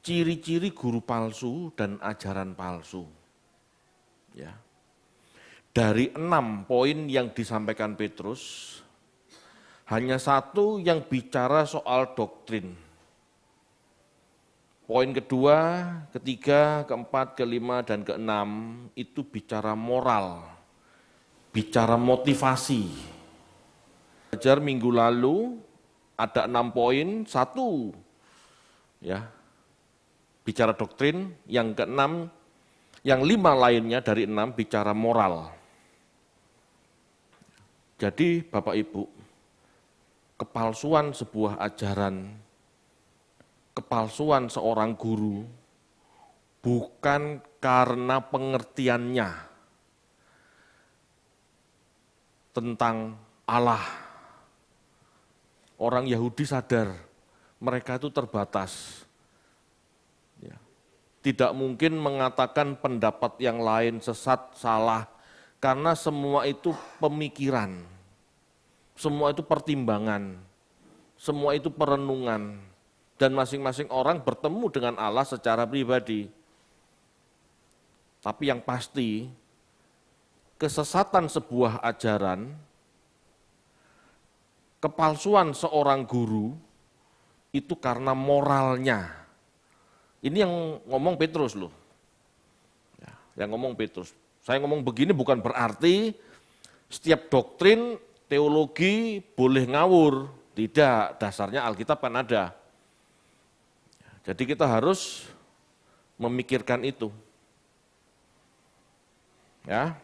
ciri-ciri guru palsu dan ajaran palsu. Ya. Dari 6 poin yang disampaikan Petrus, hanya 1 yang bicara soal doktrin. Poin kedua, ketiga, keempat, kelima, dan keenam itu bicara moral, bicara motivasi. Belajar minggu lalu ada 6 poin, 1 ya bicara doktrin, yang keenam, yang 5 lainnya dari 6 bicara moral. Jadi Bapak Ibu, kepalsuan sebuah ajaran, kepalsuan seorang guru bukan karena pengertiannya tentang Allah. Orang Yahudi sadar mereka itu terbatas. Ya. Tidak mungkin mengatakan pendapat yang lain sesat, salah, karena semua itu pemikiran, semua itu pertimbangan, semua itu perenungan. Dan masing-masing orang bertemu dengan Allah secara pribadi. Tapi yang pasti, kesesatan sebuah ajaran, kepalsuan seorang guru, itu karena moralnya. Ini yang ngomong Petrus loh. Yang ngomong Petrus. Saya ngomong begini bukan berarti setiap doktrin, teologi boleh ngawur. Tidak, dasarnya Alkitab kan ada. Jadi kita harus memikirkan itu. Ya.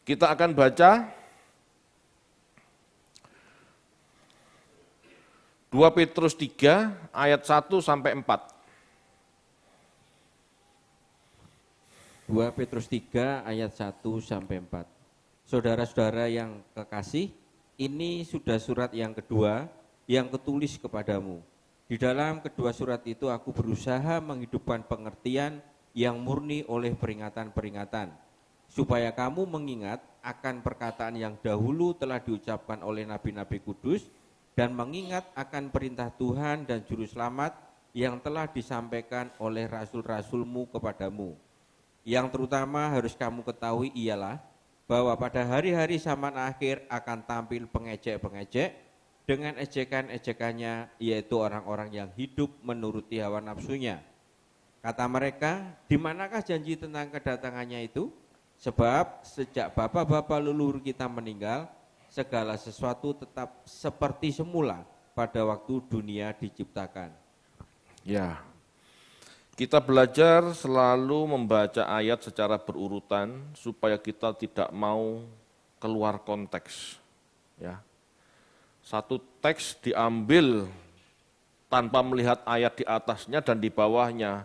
Kita akan baca 2 Petrus 3 ayat 1 sampai 4. 2 Petrus 3 ayat 1 sampai 4. Saudara-saudara yang kekasih, ini sudah surat yang kedua yang kutulis kepadamu. Di dalam kedua surat itu aku berusaha menghidupkan pengertian yang murni oleh peringatan-peringatan, supaya kamu mengingat akan perkataan yang dahulu telah diucapkan oleh nabi-nabi kudus, dan mengingat akan perintah Tuhan dan Juru Selamat yang telah disampaikan oleh rasul-rasulmu kepadamu. Yang terutama harus kamu ketahui ialah bahwa pada hari-hari zaman akhir akan tampil pengejek-pengejek dengan ejekan-ejekannya, yaitu orang-orang yang hidup menuruti hawa nafsunya. Kata mereka, di manakah janji tentang kedatangannya itu? Sebab sejak bapa-bapa leluhur kita meninggal, segala sesuatu tetap seperti semula pada waktu dunia diciptakan. Ya, kita belajar selalu membaca ayat secara berurutan supaya kita tidak mau keluar konteks. Ya. Satu teks diambil tanpa melihat ayat di atasnya dan di bawahnya,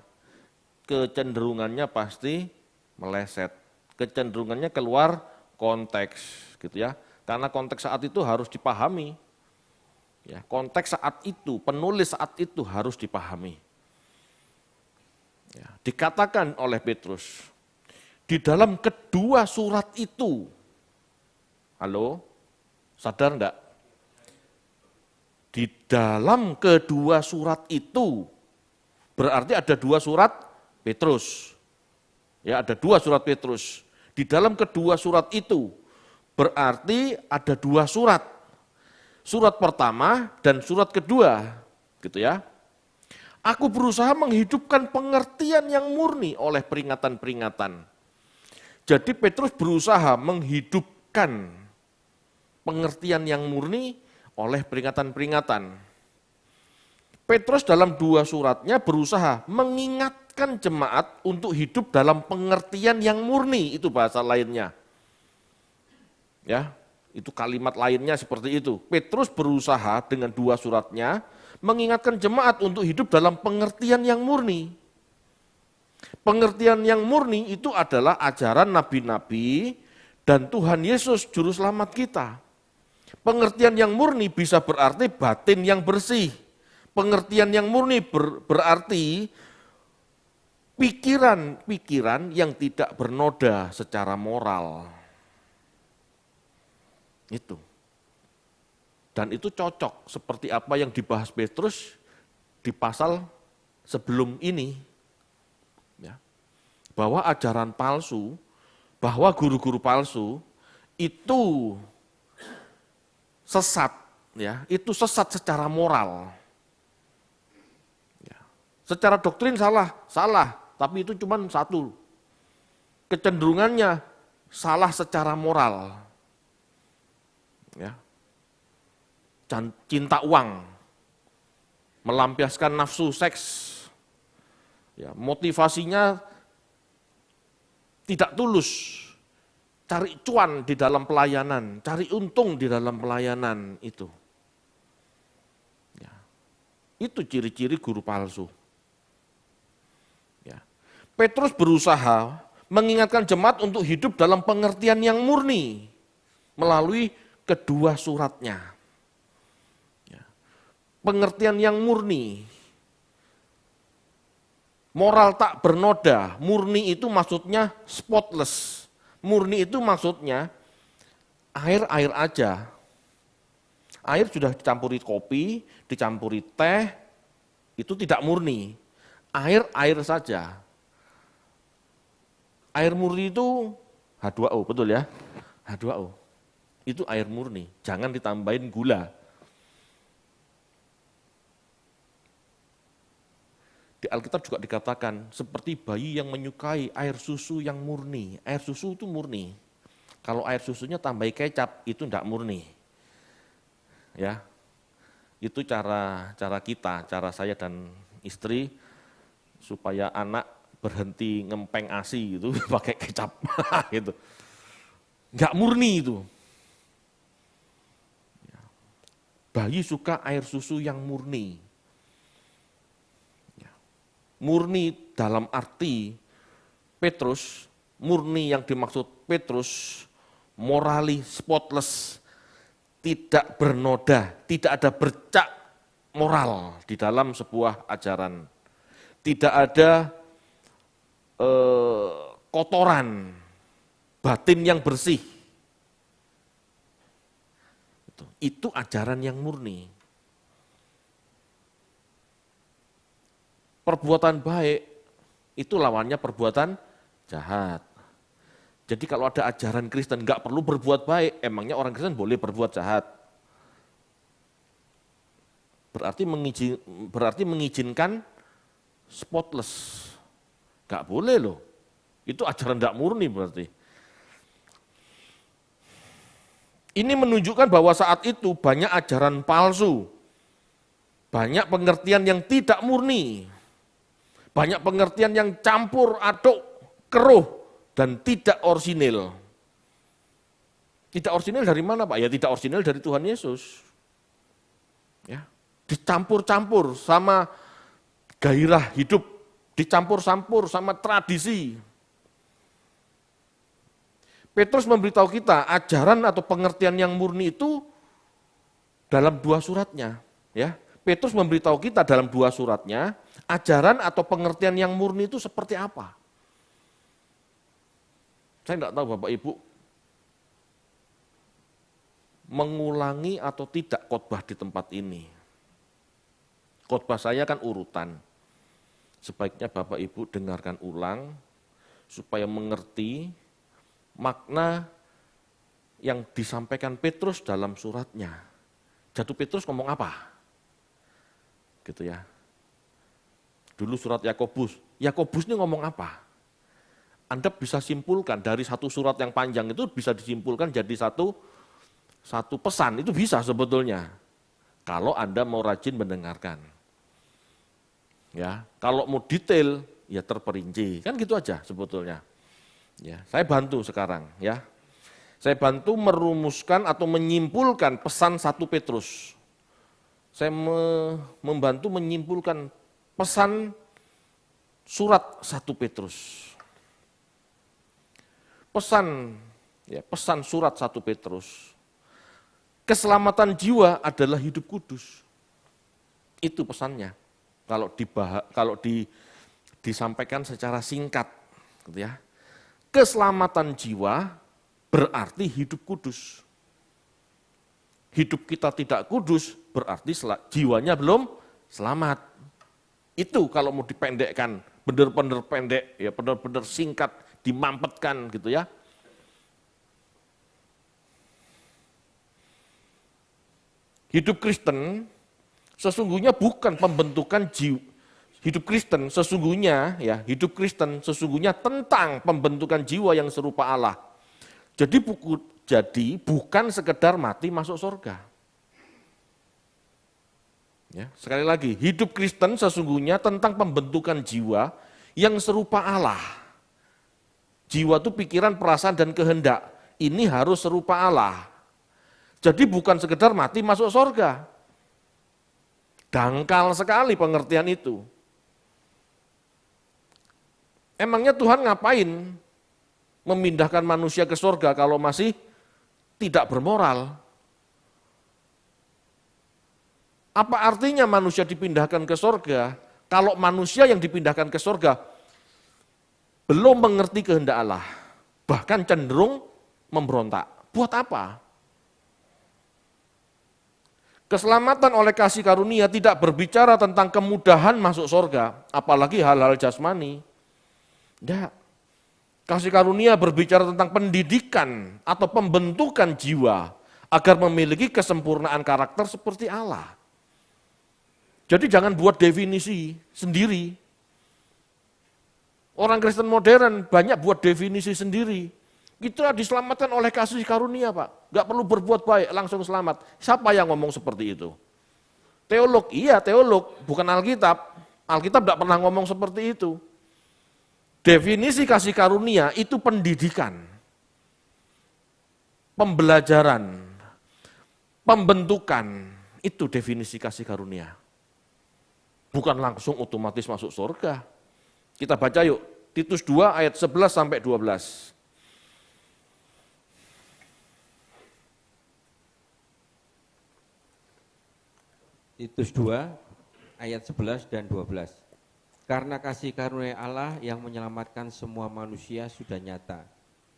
kecenderungannya pasti meleset, kecenderungannya keluar konteks, gitu ya. Karena konteks saat itu harus dipahami. Ya, konteks saat itu, penulis saat itu harus dipahami. Ya, dikatakan oleh Petrus, di dalam kedua surat itu, halo, sadar enggak? Di dalam kedua surat itu, berarti ada 2 surat Petrus. Ya, ada 2 surat Petrus. Di dalam kedua surat itu, berarti ada 2 surat. Surat pertama dan surat kedua, gitu ya. Aku berusaha menghidupkan pengertian yang murni oleh peringatan-peringatan. Jadi Petrus berusaha menghidupkan pengertian yang murni oleh peringatan-peringatan. Petrus dalam 2 suratnya berusaha mengingatkan jemaat untuk hidup dalam pengertian yang murni, itu bahasa lainnya. Ya, itu kalimat lainnya seperti itu. Petrus berusaha dengan 2 suratnya mengingatkan jemaat untuk hidup dalam pengertian yang murni. Pengertian yang murni itu adalah ajaran nabi-nabi dan Tuhan Yesus Juru Selamat kita. Pengertian yang murni bisa berarti batin yang bersih. Pengertian yang murni berarti pikiran-pikiran yang tidak bernoda secara moral. Itu. Dan itu cocok seperti apa yang dibahas Petrus di pasal sebelum ini, ya, bahwa ajaran palsu, bahwa guru-guru palsu itu sesat, ya, itu sesat secara moral. Ya. Secara doktrin salah, tapi itu cuma satu. Kecenderungannya salah secara moral. Ya. Cinta uang, melampiaskan nafsu seks, ya, motivasinya tidak tulus, cari cuan di dalam pelayanan, cari untung di dalam pelayanan itu. Ya. Itu ciri-ciri guru palsu. Ya. Petrus berusaha mengingatkan jemaat untuk hidup dalam pengertian yang murni melalui kedua suratnya. Pengertian yang murni, moral tak bernoda, murni itu maksudnya spotless, murni itu maksudnya air aja, air sudah dicampuri kopi, dicampuri teh, itu tidak murni, air saja. Air murni itu H2O, betul ya, H2O, itu air murni, jangan ditambahin gula. Di Alkitab juga dikatakan seperti bayi yang menyukai air susu yang murni. Air susu itu murni. Kalau air susunya tambahi kecap itu tidak murni. Ya, itu cara kita, cara saya dan istri supaya anak berhenti ngempeng ASI gitu pakai kecap gitu. Enggak murni itu. Bayi suka air susu yang murni. Murni dalam arti Petrus, murni yang dimaksud Petrus, morally spotless, tidak bernoda, tidak ada bercak moral di dalam sebuah ajaran. Tidak ada kotoran, batin yang bersih. Itu ajaran yang murni. Perbuatan baik itu lawannya perbuatan jahat. Jadi kalau ada ajaran Kristen nggak perlu berbuat baik, emangnya orang Kristen boleh berbuat jahat? Berarti mengizinkan spotless. Nggak boleh loh. Itu ajaran nggak murni berarti. Ini menunjukkan bahwa saat itu banyak ajaran palsu, banyak pengertian yang tidak murni. Banyak pengertian yang campur aduk, keruh, dan tidak orisinil. Tidak orisinil dari mana Pak? Ya tidak orisinil dari Tuhan Yesus. Ya, dicampur-campur sama gairah hidup, dicampur-campur sama tradisi. Petrus memberitahu kita ajaran atau pengertian yang murni itu dalam dua suratnya. Ya, Petrus memberitahu kita dalam dua suratnya, ajaran atau pengertian yang murni itu seperti apa? Saya tidak tahu Bapak Ibu mengulangi atau tidak khotbah di tempat ini. Khotbah saya kan urutan. Sebaiknya Bapak Ibu dengarkan ulang supaya mengerti makna yang disampaikan Petrus dalam suratnya. Jatuh Petrus ngomong apa? Gitu ya. Dulu surat Yakobus ini ngomong apa? Anda bisa simpulkan dari satu surat yang panjang itu bisa disimpulkan jadi satu pesan, itu bisa sebetulnya. Kalau Anda mau rajin mendengarkan. Ya, kalau mau detail ya terperinci, kan gitu aja sebetulnya. Ya, saya bantu sekarang ya. Saya bantu merumuskan atau menyimpulkan pesan 1 Petrus. Saya membantu menyimpulkan pesan surat 1 Petrus. Pesan surat 1 Petrus. Keselamatan jiwa adalah hidup kudus. Itu pesannya. Kalau disampaikan secara singkat, gitu ya. Keselamatan jiwa berarti hidup kudus. Hidup kita tidak kudus berarti jiwanya belum selamat. Itu kalau mau dipendekkan, benar-benar pendek, ya benar-benar singkat, dimampetkan gitu ya. Hidup Kristen sesungguhnya bukan pembentukan jiwa. Hidup Kristen sesungguhnya ya, hidup Kristen sesungguhnya tentang pembentukan jiwa yang serupa Allah. Jadi bukan sekedar mati masuk surga. Ya, sekali lagi, hidup Kristen sesungguhnya tentang pembentukan jiwa yang serupa Allah. Jiwa itu pikiran, perasaan, dan kehendak. Ini harus serupa Allah. Jadi bukan sekedar mati masuk surga. Dangkal sekali pengertian itu. Emangnya Tuhan ngapain memindahkan manusia ke surga kalau masih tidak bermoral? Apa artinya manusia dipindahkan ke surga kalau manusia yang dipindahkan ke surga belum mengerti kehendak Allah, bahkan cenderung memberontak? Buat apa? Keselamatan oleh kasih karunia tidak berbicara tentang kemudahan masuk surga, apalagi hal-hal jasmani. Tidak. Kasih karunia berbicara tentang pendidikan atau pembentukan jiwa agar memiliki kesempurnaan karakter seperti Allah. Jadi jangan buat definisi sendiri. Orang Kristen modern banyak buat definisi sendiri. Kita diselamatkan oleh kasih karunia, Pak. Gak perlu berbuat baik, langsung selamat. Siapa yang ngomong seperti itu? Teolog, iya teolog, bukan Alkitab. Alkitab tidak pernah ngomong seperti itu. Definisi kasih karunia itu pendidikan, pembelajaran, pembentukan, itu definisi kasih karunia. Bukan langsung otomatis masuk surga. Kita baca yuk, Titus 2 ayat 11 sampai 12. Titus 2 ayat 11 dan 12. Karena kasih karunia Allah yang menyelamatkan semua manusia sudah nyata.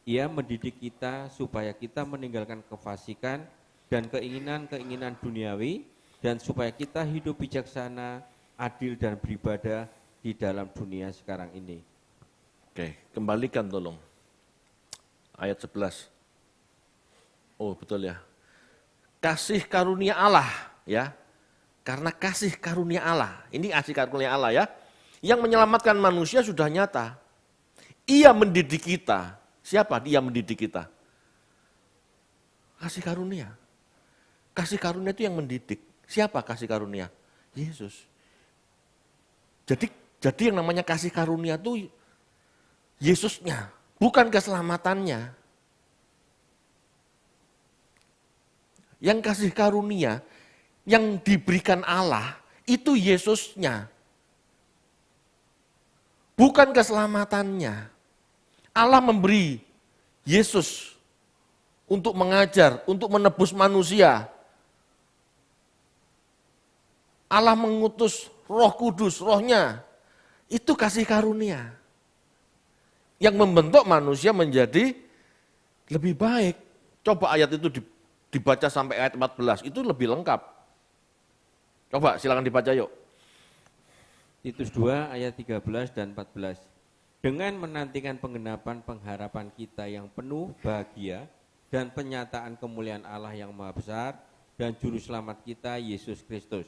Ia mendidik kita supaya kita meninggalkan kefasikan dan keinginan-keinginan duniawi, dan supaya kita hidup bijaksana, adil dan beribadah di dalam dunia sekarang ini. Oke, kembalikan tolong. Ayat 11. Oh betul ya. Kasih karunia Allah ya. Karena kasih karunia Allah. Ini kasih karunia Allah ya. Yang menyelamatkan manusia sudah nyata. Ia mendidik kita. Siapa dia mendidik kita? Kasih karunia. Kasih karunia itu yang mendidik. Siapa kasih karunia? Yesus. Jadi yang namanya kasih karunia itu Yesusnya, bukan keselamatannya. Yang kasih karunia yang diberikan Allah itu Yesusnya. Bukan keselamatannya. Allah memberi Yesus untuk mengajar, untuk menebus manusia. Allah mengutus Roh Kudus, rohnya. Itu kasih karunia. Yang membentuk manusia menjadi lebih baik. Coba ayat itu dibaca sampai ayat 14, itu lebih lengkap. Coba silakan dibaca yuk. Titus 2 ayat 13 dan 14. Dengan menantikan penggenapan pengharapan kita yang penuh bahagia dan penyataan kemuliaan Allah yang maha besar dan juru selamat kita Yesus Kristus,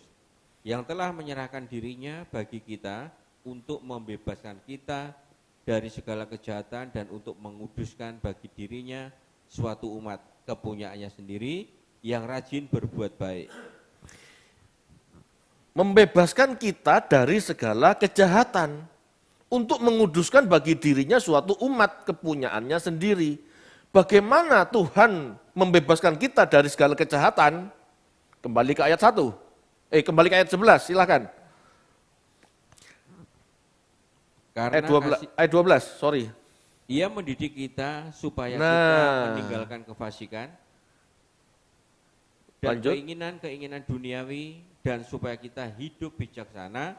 yang telah menyerahkan dirinya bagi kita untuk membebaskan kita dari segala kejahatan dan untuk menguduskan bagi dirinya suatu umat kepunyaannya sendiri yang rajin berbuat baik. Membebaskan kita dari segala kejahatan untuk menguduskan bagi dirinya suatu umat kepunyaannya sendiri. Bagaimana Tuhan membebaskan kita dari segala kejahatan? Kembali ke ayat 1. Kembali ke ayat 11, silakan. Karena ayat 12, sorry. Ia mendidik kita supaya kita meninggalkan kefasikan dan keinginan-keinginan duniawi, dan supaya kita hidup bijaksana,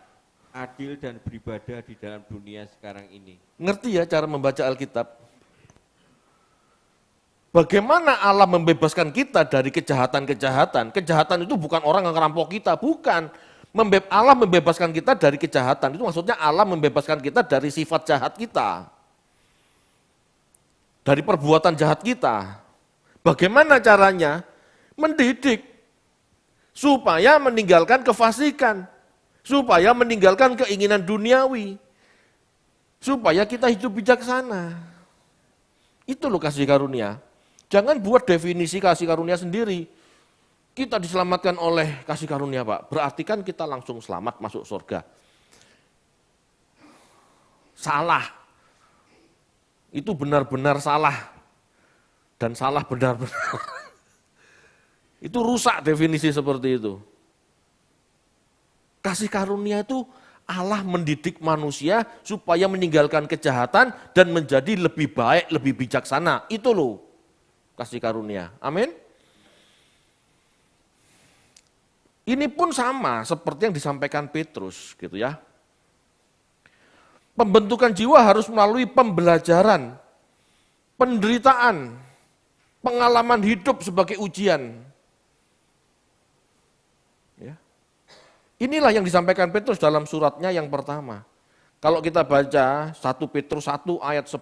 adil dan beribadah di dalam dunia sekarang ini. Ngerti ya cara membaca Alkitab? Bagaimana Allah membebaskan kita dari kejahatan-kejahatan? Kejahatan itu bukan orang yang ngerampok kita, bukan. Allah membebaskan kita dari kejahatan, itu maksudnya Allah membebaskan kita dari sifat jahat kita. Dari perbuatan jahat kita. Bagaimana caranya? Mendidik. Supaya meninggalkan kefasikan. Supaya meninggalkan keinginan duniawi. Supaya kita hidup bijaksana. Itu loh kasih karunia. Jangan buat definisi kasih karunia sendiri. Kita diselamatkan oleh kasih karunia, Pak. Berarti kan kita langsung selamat masuk surga. Salah. Itu benar-benar salah. Dan salah benar-benar. Itu rusak definisi seperti itu. Kasih karunia itu Allah mendidik manusia supaya meninggalkan kejahatan dan menjadi lebih baik, lebih bijaksana. Itu loh kasih karunia. Amin. Ini pun sama seperti yang disampaikan Petrus, gitu ya. Pembentukan jiwa harus melalui pembelajaran, penderitaan, pengalaman hidup sebagai ujian. Ya. Inilah yang disampaikan Petrus dalam suratnya yang pertama. Kalau kita baca 1 Petrus 1 ayat 10,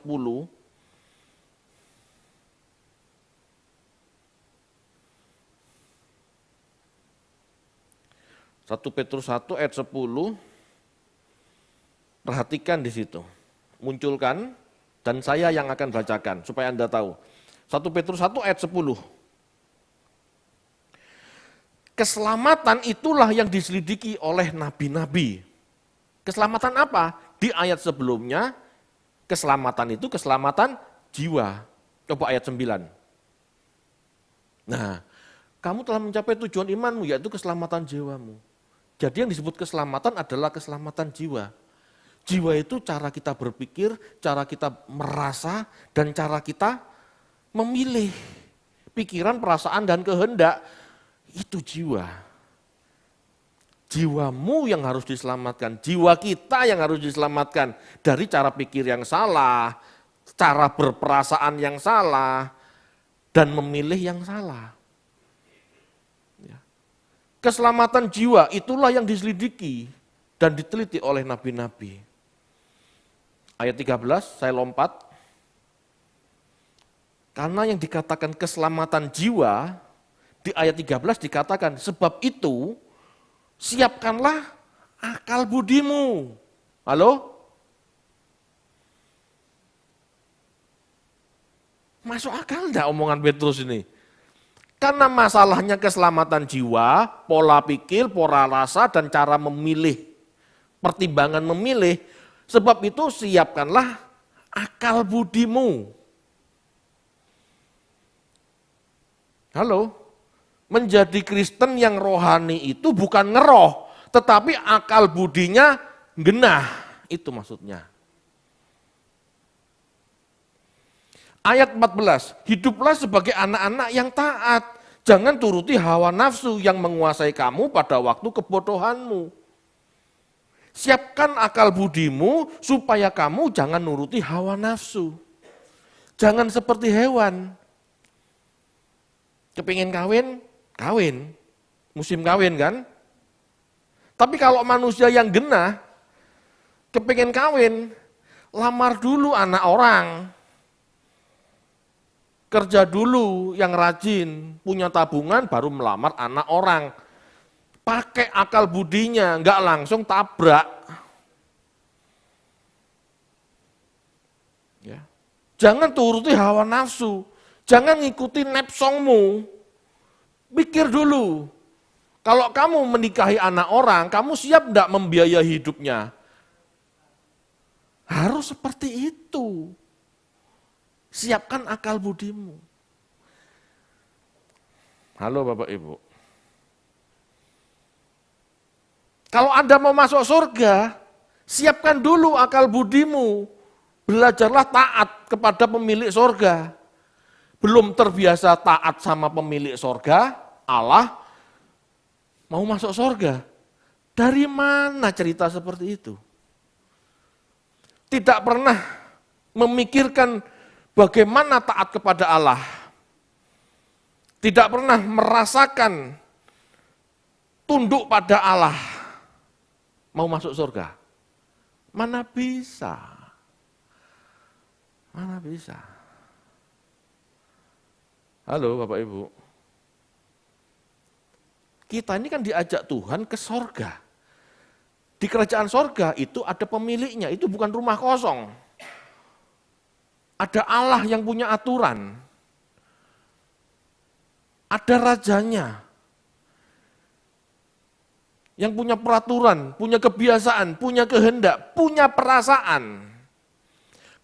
1 Petrus 1 ayat 10, perhatikan di situ. Munculkan, dan saya yang akan bacakan, supaya Anda tahu. 1 Petrus 1 ayat 10. Keselamatan itulah yang diselidiki oleh nabi-nabi. Keselamatan apa? Di ayat sebelumnya, keselamatan itu keselamatan jiwa. Coba ayat 9. Nah, kamu telah mencapai tujuan imanmu, yaitu keselamatan jiwamu. Jadi yang disebut keselamatan adalah keselamatan jiwa. Jiwa itu cara kita berpikir, cara kita merasa, dan cara kita memilih. Pikiran, perasaan, dan kehendak, itu jiwa. Jiwamu yang harus diselamatkan, jiwa kita yang harus diselamatkan dari cara pikir yang salah, cara berperasaan yang salah, dan memilih yang salah. Keselamatan jiwa itulah yang diselidiki dan diteliti oleh nabi-nabi. Ayat 13, saya lompat. Karena yang dikatakan keselamatan jiwa, di ayat 13 dikatakan, sebab itu siapkanlah akal budimu. Halo? Masuk akal enggak omongan Petrus ini? Karena masalahnya keselamatan jiwa, pola pikir, pola rasa, dan cara memilih, pertimbangan memilih. Sebab itu siapkanlah akal budimu. Halo? Menjadi Kristen yang rohani itu bukan ngeroh, tetapi akal budinya genah. Itu maksudnya. Ayat 14, hiduplah sebagai anak-anak yang taat. Jangan turuti hawa nafsu yang menguasai kamu pada waktu kebodohanmu. Siapkan akal budimu supaya kamu jangan nuruti hawa nafsu. Jangan seperti hewan. Kepingin kawin, kawin. Musim kawin kan? Tapi kalau manusia yang genah, kepingin kawin, lamar dulu anak orang. Kerja dulu yang rajin, punya tabungan baru melamar anak orang. Pakai akal budinya, enggak langsung tabrak. Ya. Jangan turuti hawa nafsu, jangan ngikuti nepsongmu. Pikir dulu, kalau kamu menikahi anak orang, kamu siap enggak membiayai hidupnya? Harus seperti itu. Siapkan akal budimu. Halo Bapak Ibu. Kalau Anda mau masuk surga, siapkan dulu akal budimu. Belajarlah taat kepada pemilik surga. Belum terbiasa taat sama pemilik surga, Allah mau masuk surga. Dari mana cerita seperti itu? Tidak pernah memikirkan bagaimana taat kepada Allah. Tidak pernah merasakan tunduk pada Allah. mau masuk surga? Mana bisa? Mana bisa? Halo Bapak Ibu. Kita ini kan diajak Tuhan ke sorga. Di kerajaan sorga itu ada pemiliknya, itu bukan rumah kosong. Ada Allah yang punya aturan. Ada rajanya. Yang punya peraturan, punya kebiasaan, punya kehendak, punya perasaan.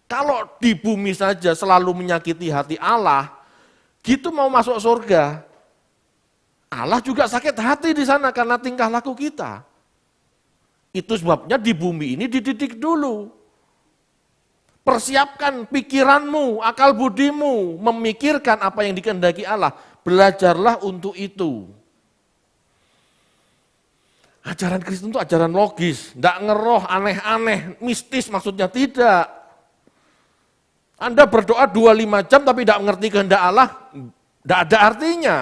Kalau di bumi saja selalu menyakiti hati Allah, gitu mau masuk surga, Allah juga sakit hati di sana karena tingkah laku kita. Itu sebabnya di bumi ini dididik dulu. Persiapkan pikiranmu, akal budimu, memikirkan apa yang dikehendaki Allah. Belajarlah untuk itu. Ajaran Kristen itu ajaran logis, tidak ngeroh, aneh-aneh, mistis maksudnya tidak. Anda berdoa 25 jam tapi tidak mengerti kehendak Allah, tidak ada artinya.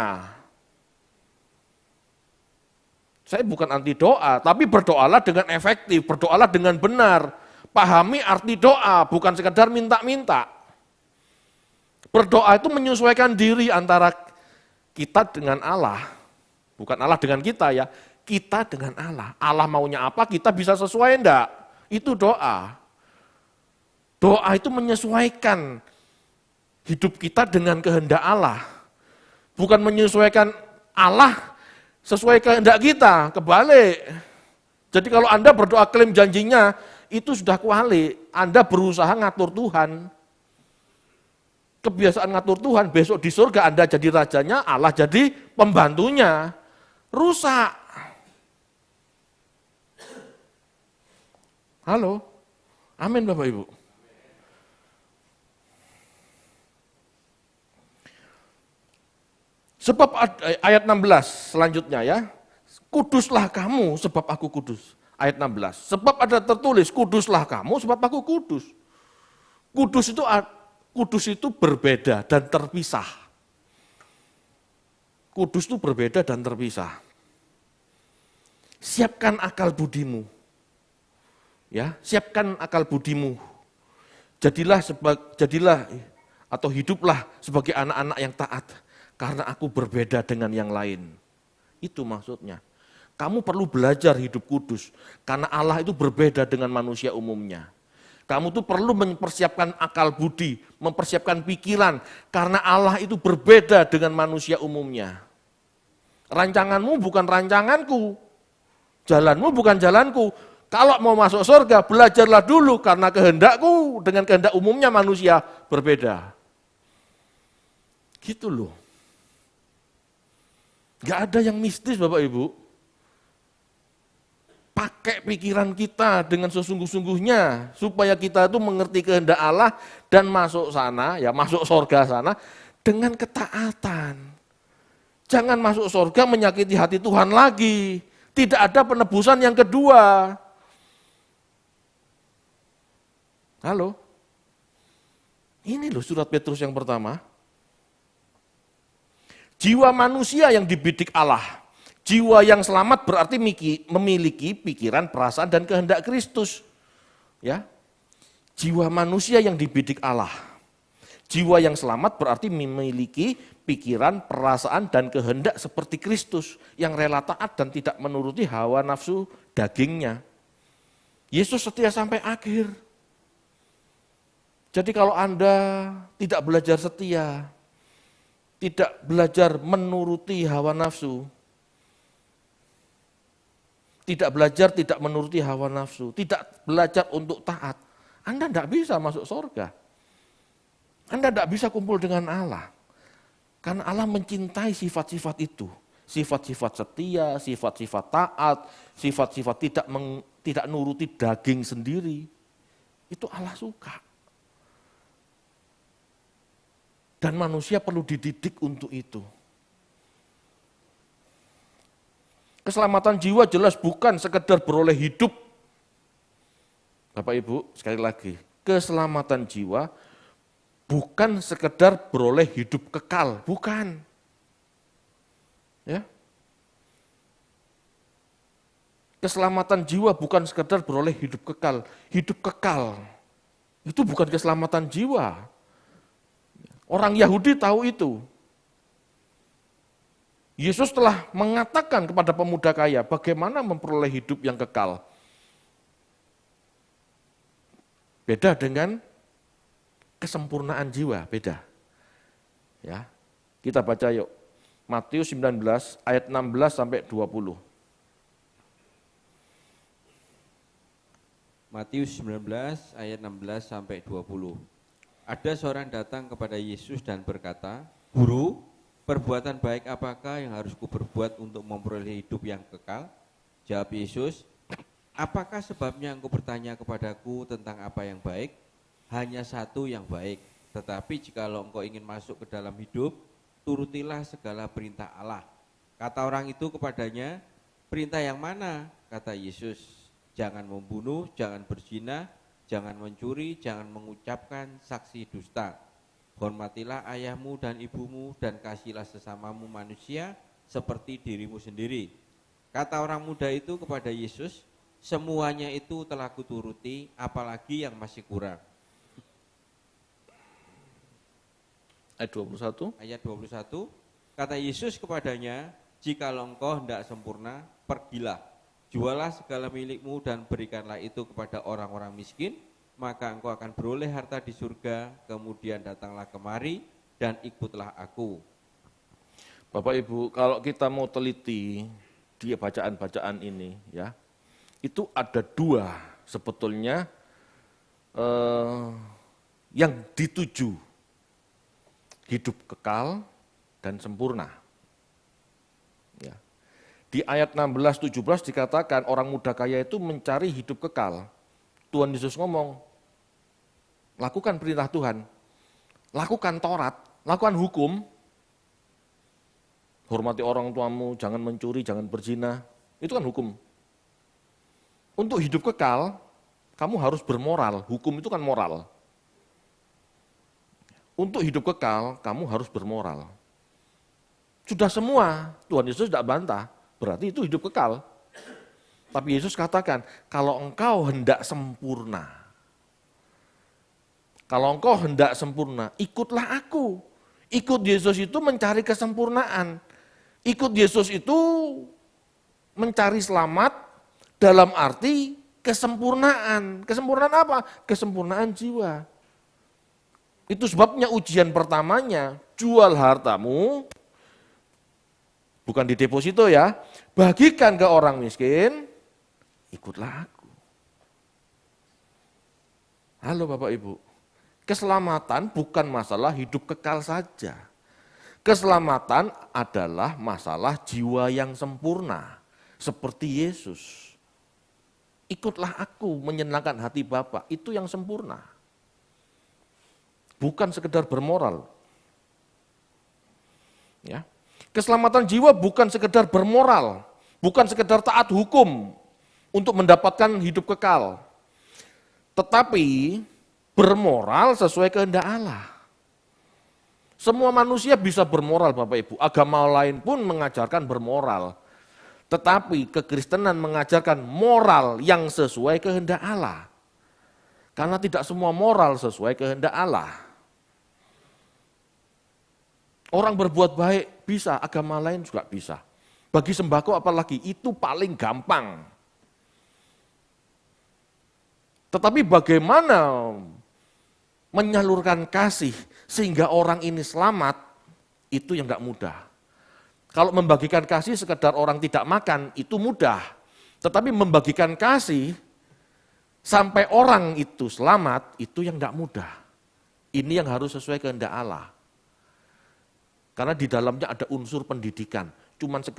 Saya bukan anti doa, tapi berdoalah dengan efektif, berdoalah dengan benar. Pahami arti doa, bukan sekedar minta-minta. Berdoa itu menyesuaikan diri antara kita dengan Allah. Bukan Allah dengan kita ya, kita dengan Allah. Allah maunya apa, kita bisa sesuai enggak? Itu doa. Doa itu menyesuaikan hidup kita dengan kehendak Allah. Bukan menyesuaikan Allah sesuai kehendak kita, kebalik. Jadi kalau Anda berdoa klaim janjinya, itu sudah kuali. Anda berusaha ngatur Tuhan. Kebiasaan ngatur Tuhan, besok di surga Anda jadi rajanya, Allah jadi pembantunya. Rusak. Halo? Amin Bapak Ibu. Sebab ayat 16 selanjutnya ya, kuduslah kamu sebab aku kudus. Ayat 16, sebab ada tertulis, kuduslah kamu sebab aku kudus. Kudus itu berbeda dan terpisah. Kudus itu berbeda dan terpisah. Siapkan akal budimu. Ya, siapkan akal budimu. Jadilah atau hiduplah sebagai anak-anak yang taat. Karena aku berbeda dengan yang lain. Itu maksudnya. Kamu perlu belajar hidup kudus. Karena Allah itu berbeda dengan manusia umumnya. Kamu tuh perlu mempersiapkan akal budi, mempersiapkan pikiran. Karena Allah itu berbeda dengan manusia umumnya. Rancanganmu bukan rancanganku. Jalanmu bukan jalanku. Kalau mau masuk surga, belajarlah dulu karena kehendakku dengan kehendak umumnya manusia berbeda. Gitu loh. Gak ada yang mistis Bapak Ibu. Pakai pikiran kita dengan sesungguh-sungguhnya supaya kita itu mengerti kehendak Allah dan masuk sana, ya masuk surga sana dengan ketaatan. Jangan masuk surga menyakiti hati Tuhan lagi. Tidak ada penebusan yang kedua. Halo? Ini loh surat Petrus yang pertama. Jiwa manusia yang dibidik Allah. Jiwa yang selamat berarti memiliki pikiran, perasaan, dan kehendak Kristus. Ya, jiwa manusia yang dibidik Allah. Jiwa yang selamat berarti memiliki pikiran, perasaan, dan kehendak seperti Kristus. Yang rela taat dan tidak menuruti hawa nafsu dagingnya. Yesus setia sampai akhir. Jadi kalau Anda tidak belajar setia, tidak belajar menuruti hawa nafsu, tidak belajar tidak menuruti hawa nafsu, tidak belajar untuk taat, Anda tidak bisa masuk surga. Anda tidak bisa kumpul dengan Allah. Karena Allah mencintai sifat-sifat itu. Sifat-sifat setia, sifat-sifat taat, sifat-sifat tidak nuruti daging sendiri. Itu Allah suka. Dan manusia perlu dididik untuk itu. Keselamatan jiwa jelas bukan sekedar beroleh hidup. Bapak Ibu, sekali lagi, keselamatan jiwa bukan sekedar beroleh hidup kekal, bukan. Ya. Keselamatan jiwa bukan sekedar beroleh hidup kekal. Hidup kekal itu bukan keselamatan jiwa. Orang Yahudi tahu itu. Yesus telah mengatakan kepada pemuda kaya bagaimana memperoleh hidup yang kekal. Beda dengan kesempurnaan jiwa, beda. Ya. Kita baca yuk. Matius 19 ayat 16 sampai 20. Matius 19 ayat 16 sampai 20. Ada seorang datang kepada Yesus dan berkata, "Guru, perbuatan baik apakah yang harus kuperbuat untuk memperoleh hidup yang kekal?" Jawab Yesus, "Apakah sebabnya engkau bertanya kepadaku tentang apa yang baik? Hanya satu yang baik. Tetapi jikalau engkau ingin masuk ke dalam hidup, turutilah segala perintah Allah." Kata orang itu kepadanya, "Perintah yang mana?" Kata Yesus, "Jangan membunuh, jangan berzina, jangan mencuri, jangan mengucapkan saksi dusta. Hormatilah ayahmu dan ibumu dan kasihlah sesamamu manusia seperti dirimu sendiri." Kata orang muda itu kepada Yesus, "Semuanya itu telah kuturuti, apalagi yang masih kurang?" Ayat 21. Ayat 21, kata Yesus kepadanya, "Jikalau engkau hendak sempurna, pergilah, jualah segala milikmu dan berikanlah itu kepada orang-orang miskin, maka engkau akan beroleh harta di surga, kemudian datanglah kemari dan ikutlah aku." Bapak Ibu, kalau kita mau teliti di bacaan-bacaan ini, ya, itu ada dua sebetulnya yang dituju, hidup kekal dan sempurna. Ya. Di ayat 16-17 dikatakan orang muda kaya itu mencari hidup kekal. Tuhan Yesus ngomong, lakukan perintah Tuhan, lakukan Taurat, lakukan hukum, hormati orang tuamu, jangan mencuri, jangan berzina, itu kan hukum. Untuk hidup kekal, kamu harus bermoral, hukum itu kan moral. Untuk hidup kekal, kamu harus bermoral. Sudah semua, Tuhan Yesus tidak bantah, berarti itu hidup kekal. Tapi Yesus katakan, kalau engkau hendak sempurna, ikutlah aku. Ikut Yesus itu mencari kesempurnaan. Ikut Yesus itu mencari selamat dalam arti kesempurnaan. Kesempurnaan apa? Kesempurnaan jiwa. Itu sebabnya ujian pertamanya, jual hartamu, bukan di deposito ya, bagikan ke orang miskin, ikutlah aku. Halo Bapak Ibu, keselamatan bukan masalah hidup kekal saja. Keselamatan adalah masalah jiwa yang sempurna, seperti Yesus. Ikutlah aku menyenangkan hati Bapa, itu yang sempurna. Bukan sekedar bermoral. Ya. Keselamatan jiwa bukan sekedar bermoral, bukan sekedar taat hukum untuk mendapatkan hidup kekal. Tetapi bermoral sesuai kehendak Allah. Semua manusia bisa bermoral Bapak Ibu, agama lain pun mengajarkan bermoral. Tetapi kekristenan mengajarkan moral yang sesuai kehendak Allah. Karena tidak semua moral sesuai kehendak Allah. Orang berbuat baik bisa, agama lain juga bisa. Bagi sembako apalagi, itu paling gampang. Tetapi bagaimana menyalurkan kasih sehingga orang ini selamat, itu yang enggak mudah. Kalau membagikan kasih sekedar orang tidak makan, itu mudah. Tetapi membagikan kasih sampai orang itu selamat, itu yang enggak mudah. Ini yang harus sesuai kehendak Allah. Karena di dalamnya ada unsur pendidikan,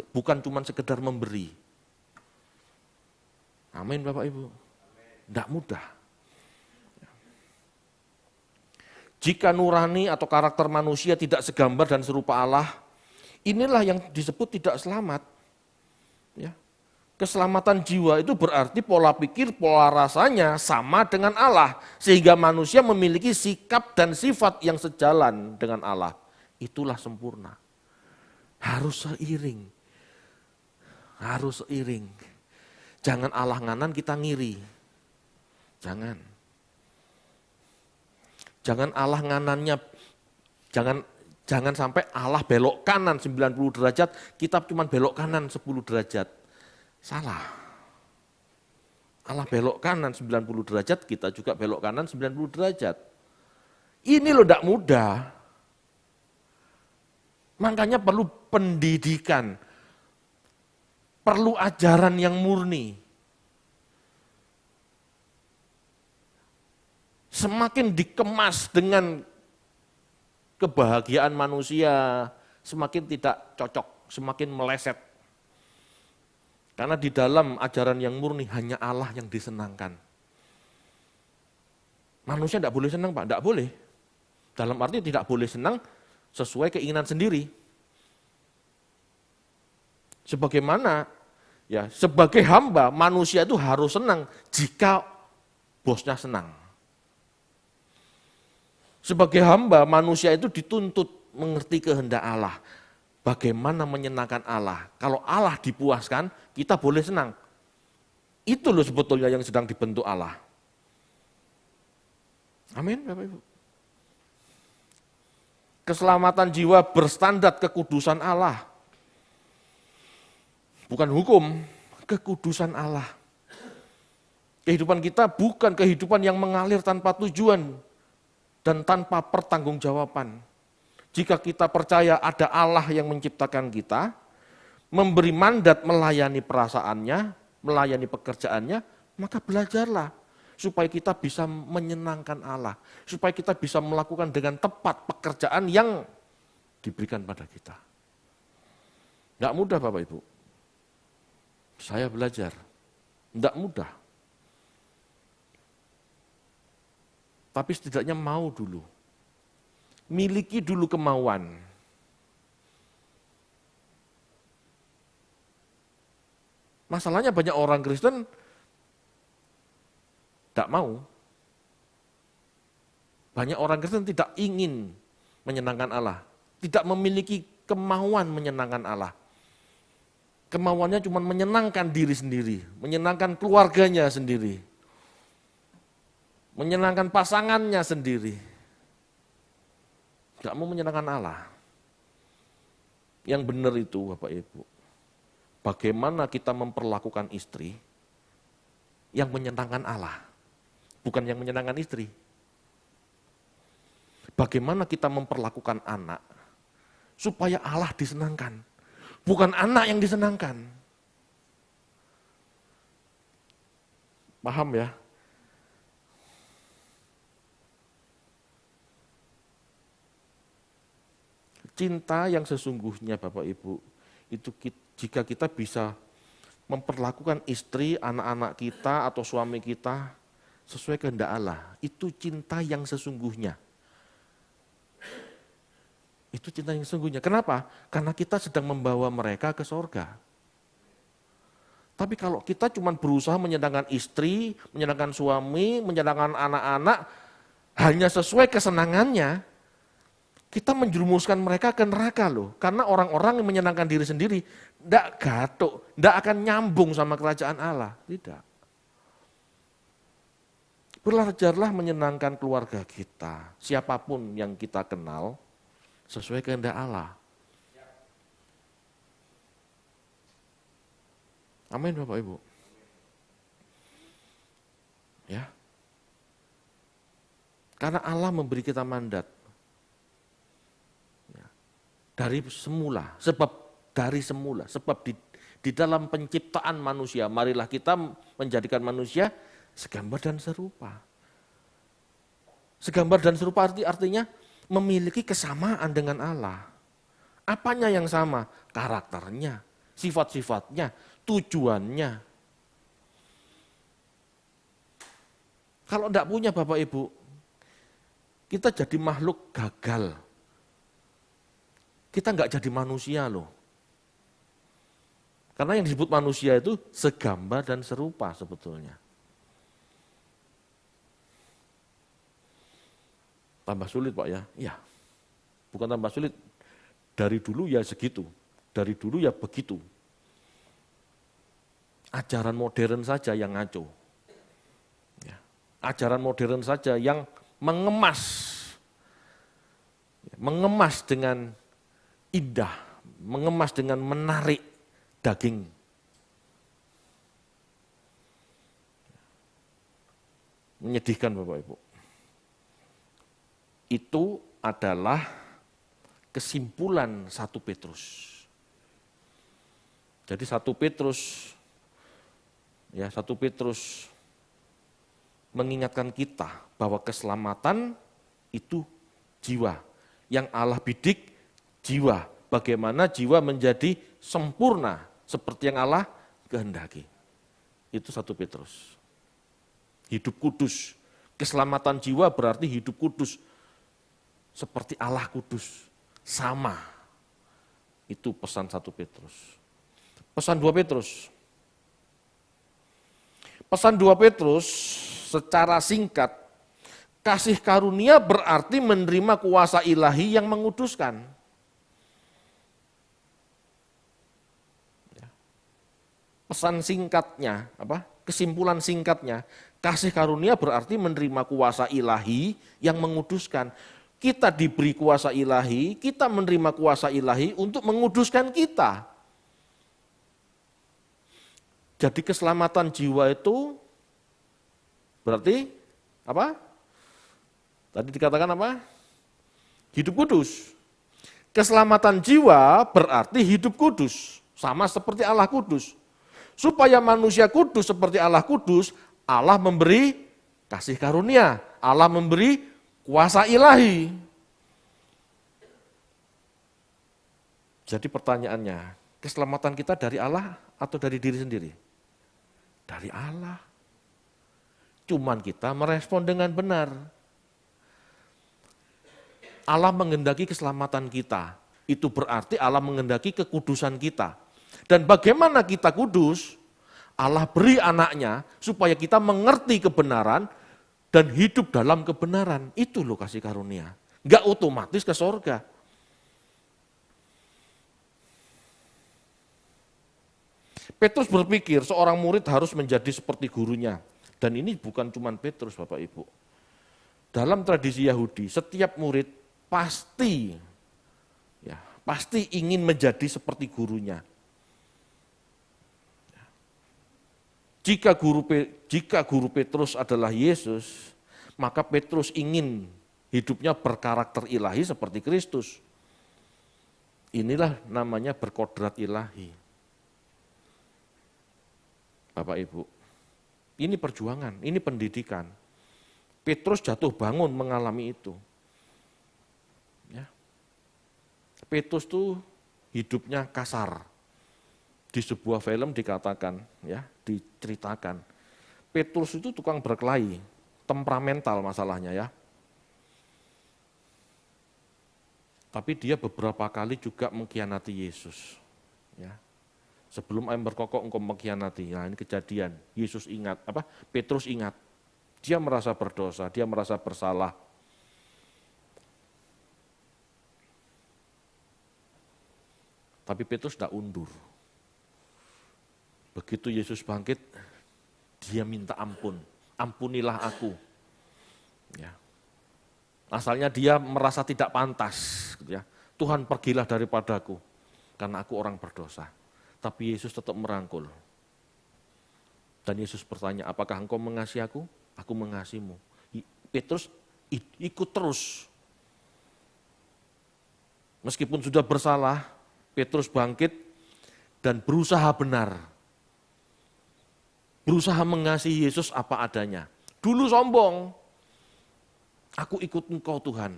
bukan cuma sekedar memberi. Amin Bapak Ibu. Tidak mudah. Jika nurani atau karakter manusia tidak segambar dan serupa Allah, inilah yang disebut tidak selamat. Ya. Keselamatan jiwa itu berarti pola pikir, pola rasanya sama dengan Allah, sehingga manusia memiliki sikap dan sifat yang sejalan dengan Allah. Itulah sempurna. Harus seiring. Jangan Allah nganan kita ngiri. Jangan. Jangan Allah nganannya, jangan sampai Allah belok kanan 90 derajat, kita cuma belok kanan 10 derajat. Salah. Allah belok kanan 90 derajat, kita juga belok kanan 90 derajat. Ini loh tidak mudah. Makanya perlu pendidikan, perlu ajaran yang murni. Semakin dikemas dengan kebahagiaan manusia, semakin tidak cocok, semakin meleset. Karena di dalam ajaran yang murni hanya Allah yang disenangkan. Manusia tidak boleh senang, Pak, tidak boleh. Dalam arti tidak boleh senang sesuai keinginan sendiri. Sebagaimana ya, sebagai hamba manusia itu harus senang jika bosnya senang. Sebagai hamba manusia itu dituntut mengerti kehendak Allah. Bagaimana menyenangkan Allah. Kalau Allah dipuaskan, kita boleh senang. Itu loh sebetulnya yang sedang dibentuk Allah. Amin, Bapak Ibu. Keselamatan jiwa berstandar kekudusan Allah. Bukan hukum, kekudusan Allah. Kehidupan kita bukan kehidupan yang mengalir tanpa tujuan dan tanpa pertanggungjawaban. Jika kita percaya ada Allah yang menciptakan kita, memberi mandat melayani perasaannya, melayani pekerjaannya, maka belajarlah supaya kita bisa menyenangkan Allah, supaya kita bisa melakukan dengan tepat pekerjaan yang diberikan pada kita. Tidak mudah Bapak Ibu. Saya belajar, tidak mudah. Tapi setidaknya mau dulu. Miliki dulu kemauan. Masalahnya banyak orang Kristen tidak mau. Banyak orang Kristen tidak ingin menyenangkan Allah. Tidak memiliki kemauan menyenangkan Allah. Kemauannya cuma menyenangkan diri sendiri, menyenangkan keluarganya sendiri, menyenangkan pasangannya sendiri. Gak mau menyenangkan Allah. Yang benar itu Bapak Ibu, bagaimana kita memperlakukan istri yang menyenangkan Allah, bukan yang menyenangkan istri. Bagaimana kita memperlakukan anak supaya Allah disenangkan, bukan anak yang disenangkan. Paham ya? Cinta yang sesungguhnya Bapak Ibu, itu jika kita bisa memperlakukan istri, anak-anak kita atau suami kita sesuai kehendak Allah, itu cinta yang sesungguhnya. Itu cinta yang sesungguhnya. Kenapa? Karena kita sedang membawa mereka ke sorga. Tapi kalau kita cuma berusaha menyenangkan istri, menyenangkan suami, menyenangkan anak-anak, hanya sesuai kesenangannya, kita menjerumuskan mereka ke neraka loh. Karena orang-orang yang menyenangkan diri sendiri, tidak gatuk, tidak akan nyambung sama kerajaan Allah. Tidak. Belajarlah menyenangkan keluarga kita, siapapun yang kita kenal, sesuai kehendak Allah. Amin Bapak Ibu. Ya. Karena Allah memberi kita mandat. Dari semula, sebab di dalam penciptaan manusia, marilah kita menjadikan manusia segambar dan serupa. Segambar dan serupa artinya memiliki kesamaan dengan Allah. Apanya yang sama? Karakternya, sifat-sifatnya, tujuannya. Kalau tidak punya Bapak Ibu, kita jadi makhluk gagal. Kita nggak jadi manusia loh. Karena yang disebut manusia itu segambar dan serupa sebetulnya. Tambah sulit Pak ya? Iya. Bukan tambah sulit. Dari dulu ya segitu. Dari dulu ya begitu. ajaran modern saja yang ngaco. Ya. Ajaran modern saja yang mengemas dengan indah, mengemas dengan menarik daging. Menyedihkan Bapak Ibu. Itu adalah kesimpulan 1 Petrus. Jadi 1 Petrus mengingatkan kita bahwa keselamatan itu jiwa. Yang Allah bidik jiwa. Bagaimana jiwa menjadi sempurna seperti yang Allah kehendaki. Itu 1 Petrus. Hidup kudus. Keselamatan jiwa berarti hidup kudus. Seperti Allah kudus. Sama. Itu pesan 1 Petrus. Pesan 2 Petrus. Pesan 2 Petrus secara singkat, kasih karunia berarti menerima kuasa ilahi yang menguduskan. Pesan singkatnya, kesimpulan singkatnya, kasih karunia berarti menerima kuasa ilahi yang menguduskan. Kita diberi kuasa ilahi, kita menerima kuasa ilahi untuk menguduskan kita. Jadi keselamatan jiwa itu berarti apa? Tadi dikatakan apa? Hidup kudus. Keselamatan jiwa berarti hidup kudus, sama seperti Allah kudus. Supaya manusia kudus seperti Allah kudus, Allah memberi kasih karunia, Allah memberi kuasa ilahi. Jadi pertanyaannya, keselamatan kita dari Allah atau dari diri sendiri? Dari Allah. Cuman kita merespon dengan benar. Allah menghendaki keselamatan kita. Itu berarti Allah menghendaki kekudusan kita. Dan bagaimana kita kudus? Allah beri anaknya supaya kita mengerti kebenaran dan hidup dalam kebenaran. Itu loh kasih karunia. Enggak otomatis ke sorga. Petrus berpikir seorang murid harus menjadi seperti gurunya. Dan ini bukan cuma Petrus Bapak Ibu. Dalam tradisi Yahudi, setiap murid pasti ingin menjadi seperti gurunya. Jika guru Petrus adalah Yesus, maka Petrus ingin hidupnya berkarakter ilahi seperti Kristus. Inilah namanya berkodrat ilahi. Bapak Ibu, ini perjuangan, ini pendidikan. Petrus jatuh bangun mengalami itu. Ya. Petrus tuh hidupnya kasar. Di sebuah film dikatakan, ya, diceritakan. Petrus itu tukang berkelahi, temperamental masalahnya ya. Tapi dia beberapa kali juga mengkhianati Yesus. Ya. Sebelum ayam berkokok engkau mengkhianati. Nah, ini kejadian. Yesus ingat, Petrus ingat. Dia merasa berdosa, dia merasa bersalah. Tapi Petrus tidak undur. Begitu Yesus bangkit, dia minta ampun. Ampunilah aku. Ya. Asalnya dia merasa tidak pantas. Ya. Tuhan pergilah daripadaku, karena aku orang berdosa. Tapi Yesus tetap merangkul. Dan Yesus bertanya, apakah engkau mengasihi aku? Aku mengasihimu. Petrus ikut terus. Meskipun sudah bersalah, Petrus bangkit dan berusaha benar. Berusaha mengasihi Yesus apa adanya. Dulu sombong. Aku ikut engkau Tuhan.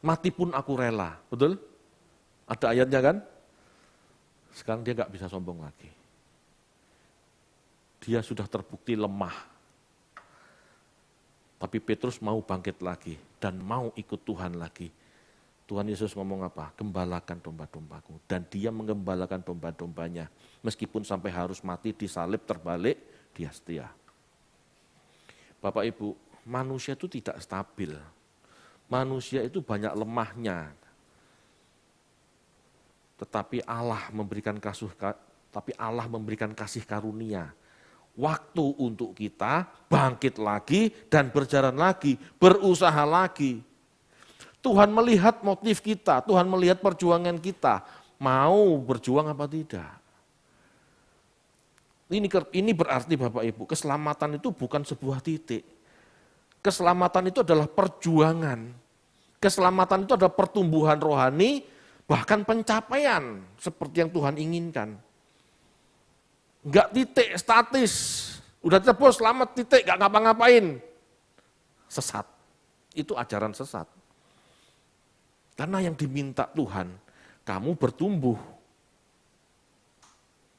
Mati pun aku rela. Betul? Ada ayatnya kan? Sekarang dia nggak bisa sombong lagi. Dia sudah terbukti lemah. Tapi Petrus mau bangkit lagi dan mau ikut Tuhan lagi. Tuhan Yesus ngomong apa? Gembalakan domba-dombaku. Dan dia menggembalakan domba-dombanya. Meskipun sampai harus mati disalib terbalik, dia setia. Bapak Ibu, manusia itu tidak stabil. Manusia itu banyak lemahnya. Tetapi Allah memberikan tapi Allah memberikan kasih karunia. Waktu untuk kita bangkit lagi dan berjalan lagi, berusaha lagi. Tuhan melihat motif kita, Tuhan melihat perjuangan kita, mau berjuang apa tidak. Ini berarti Bapak Ibu, keselamatan itu bukan sebuah titik. Keselamatan itu adalah perjuangan. Keselamatan itu adalah pertumbuhan rohani, bahkan pencapaian seperti yang Tuhan inginkan. Enggak titik, statis. Udah tebus, selamat, titik, enggak ngapa-ngapain. Sesat. Itu ajaran sesat. Karena yang diminta Tuhan, kamu bertumbuh.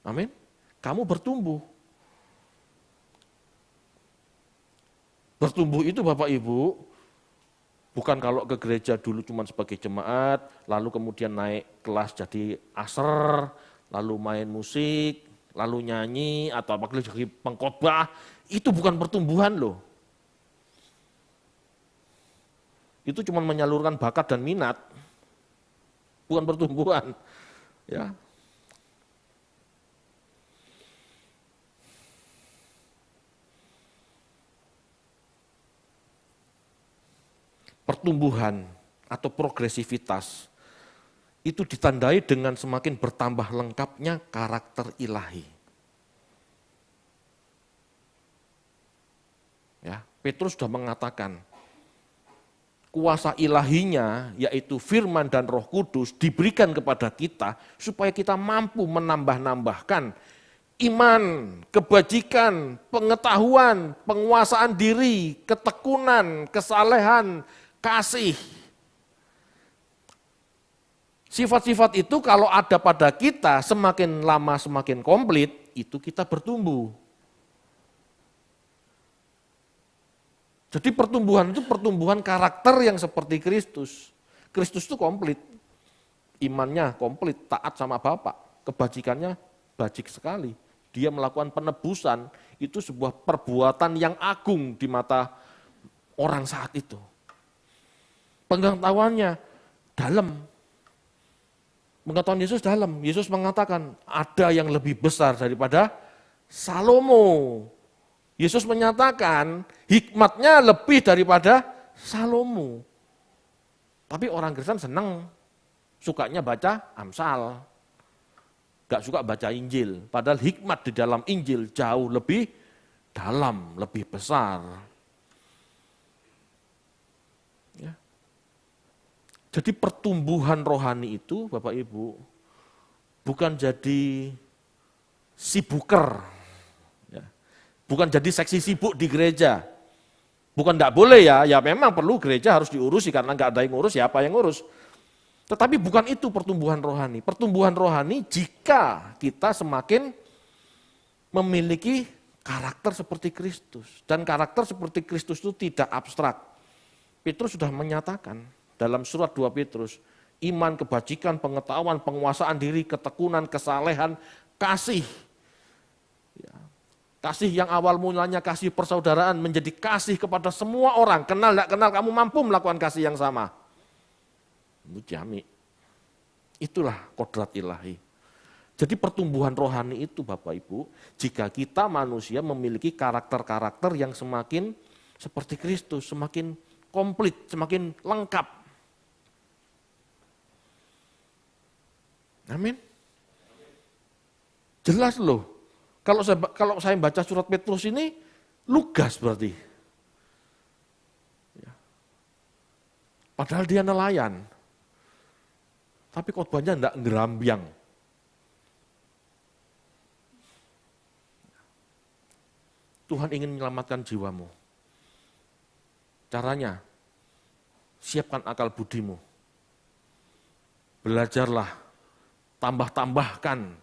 Amin. Kamu bertumbuh. Bertumbuh itu Bapak Ibu, bukan kalau ke gereja dulu cuma sebagai jemaat, lalu kemudian naik kelas jadi aser, lalu main musik, lalu nyanyi, atau apalagi jadi pengkhotbah, itu bukan pertumbuhan loh. Itu cuma menyalurkan bakat dan minat, bukan pertumbuhan. Ya. Pertumbuhan atau progresivitas itu ditandai dengan semakin bertambah lengkapnya karakter ilahi. Ya, Petrus sudah mengatakan, kuasa ilahinya yaitu firman dan Roh Kudus diberikan kepada kita supaya kita mampu menambah-nambahkan iman, kebajikan, pengetahuan, penguasaan diri, ketekunan, kesalehan, kasih. Sifat-sifat itu kalau ada pada kita semakin lama semakin komplit, itu kita bertumbuh. Jadi pertumbuhan itu pertumbuhan karakter yang seperti Kristus. Kristus itu komplit. Imannya komplit, taat sama Bapa, kebajikannya bajik sekali. Dia melakukan penebusan, itu sebuah perbuatan yang agung di mata orang saat itu. Pengetahuannya dalam. Pengetahuan Yesus dalam. Yesus mengatakan ada yang lebih besar daripada Salomo. Yesus menyatakan hikmatnya lebih daripada Salomo. Tapi orang Kristen senang, sukanya baca Amsal. Gak suka baca Injil. Padahal hikmat di dalam Injil jauh lebih dalam, lebih besar. Jadi pertumbuhan rohani itu Bapak Ibu bukan jadi sibuker, ya. Bukan jadi seksi sibuk di gereja. Bukan enggak boleh ya memang perlu gereja harus diurusi karena enggak ada yang ngurus, siapa yang ngurus. Tetapi bukan itu pertumbuhan rohani. Pertumbuhan rohani jika kita semakin memiliki karakter seperti Kristus. Dan karakter seperti Kristus itu tidak abstrak. Petrus sudah menyatakan dalam surat 2 Petrus, iman, kebajikan, pengetahuan, penguasaan diri, ketekunan, kesalehan, kasih. Ya. Kasih yang awal mulanya kasih persaudaraan menjadi kasih kepada semua orang. Kenal tidak kenal, kamu mampu melakukan kasih yang sama. Itu jami. Itulah kodrat ilahi. Jadi pertumbuhan rohani itu Bapak Ibu, jika kita manusia memiliki karakter-karakter yang semakin seperti Kristus, semakin komplit, semakin lengkap. Amin. Jelas loh. Kalau saya baca surat Petrus ini, lugas berarti. Ya. Padahal dia nelayan. Tapi khotbahnya enggak ngerambiang. Tuhan ingin menyelamatkan jiwamu. Caranya, siapkan akal budimu. Belajarlah. Tambah-tambahkan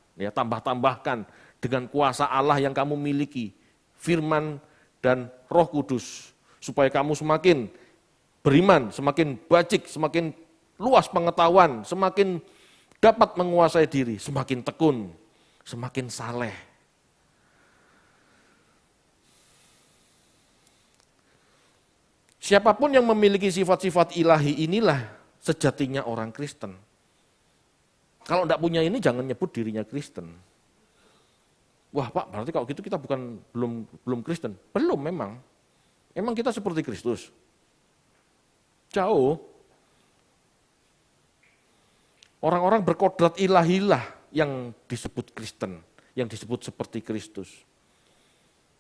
dengan kuasa Allah yang kamu miliki, firman dan Roh Kudus, supaya kamu semakin beriman, semakin bajik, semakin luas pengetahuan, semakin dapat menguasai diri, semakin tekun, semakin saleh. Siapapun yang memiliki sifat-sifat ilahi inilah sejatinya orang Kristen. Kalau tidak punya ini jangan nyebut dirinya Kristen. Wah Pak, berarti kalau gitu kita belum Kristen. Belum memang. Memang kita seperti Kristus. Jauh. Orang-orang berkodrat ilahilah yang disebut Kristen, yang disebut seperti Kristus.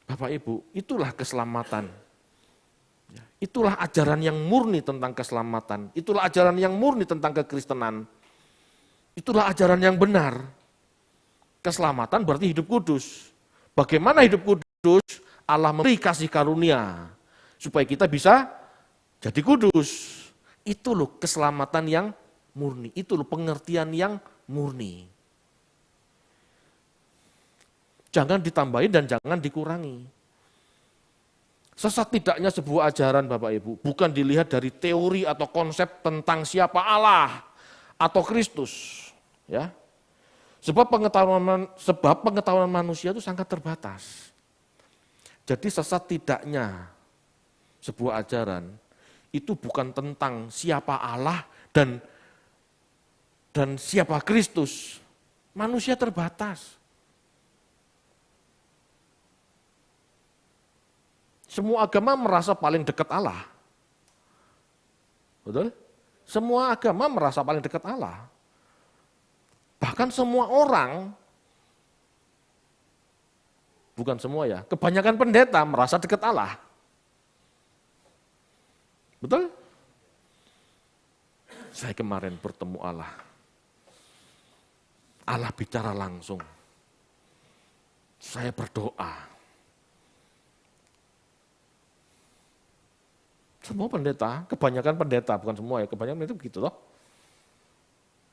Bapak Ibu, itulah keselamatan. Itulah ajaran yang murni tentang keselamatan. Itulah ajaran yang murni tentang kekristenan. Itulah ajaran yang benar. Keselamatan berarti hidup kudus. Bagaimana hidup kudus? Allah memberi kasih karunia supaya kita bisa jadi kudus. Itu loh keselamatan yang murni. Itu loh pengertian yang murni. Jangan ditambahin dan jangan dikurangi. Sesat tidaknya sebuah ajaran Bapak Ibu, bukan dilihat dari teori atau konsep tentang siapa Allah atau Kristus. Ya. Sebab pengetahuan manusia itu sangat terbatas. Jadi sesat tidaknya sebuah ajaran itu bukan tentang siapa Allah dan siapa Kristus. Manusia terbatas. Semua agama merasa paling dekat Allah. Betul? Semua agama merasa paling dekat Allah. Bahkan semua orang, bukan semua ya, kebanyakan pendeta merasa dekat Allah. Betul? Saya kemarin bertemu Allah. Allah bicara langsung. Saya berdoa. Semua pendeta, kebanyakan pendeta, bukan semua ya, kebanyakan itu begitu loh.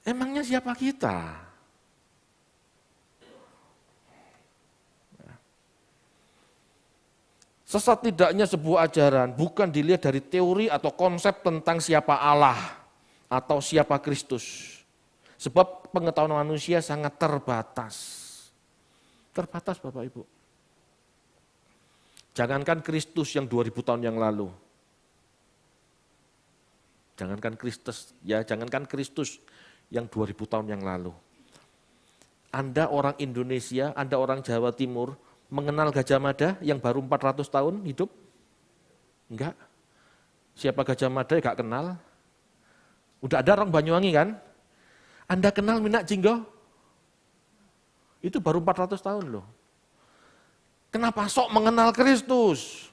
Emangnya siapa kita? Sesat tidaknya sebuah ajaran bukan dilihat dari teori atau konsep tentang siapa Allah atau siapa Kristus. Sebab pengetahuan manusia sangat terbatas. Terbatas Bapak Ibu. Jangankan Kristus yang 2000 tahun yang lalu. Jangankan Kristus yang 2000 tahun yang lalu. Anda orang Indonesia, Anda orang Jawa Timur, mengenal Gajah Mada yang baru 400 tahun hidup? Enggak. Siapa Gajah Mada enggak kenal. Udah ada orang Banyuwangi kan? Anda kenal Minak Jinggo? Itu baru 400 tahun loh. Kenapa sok mengenal Kristus?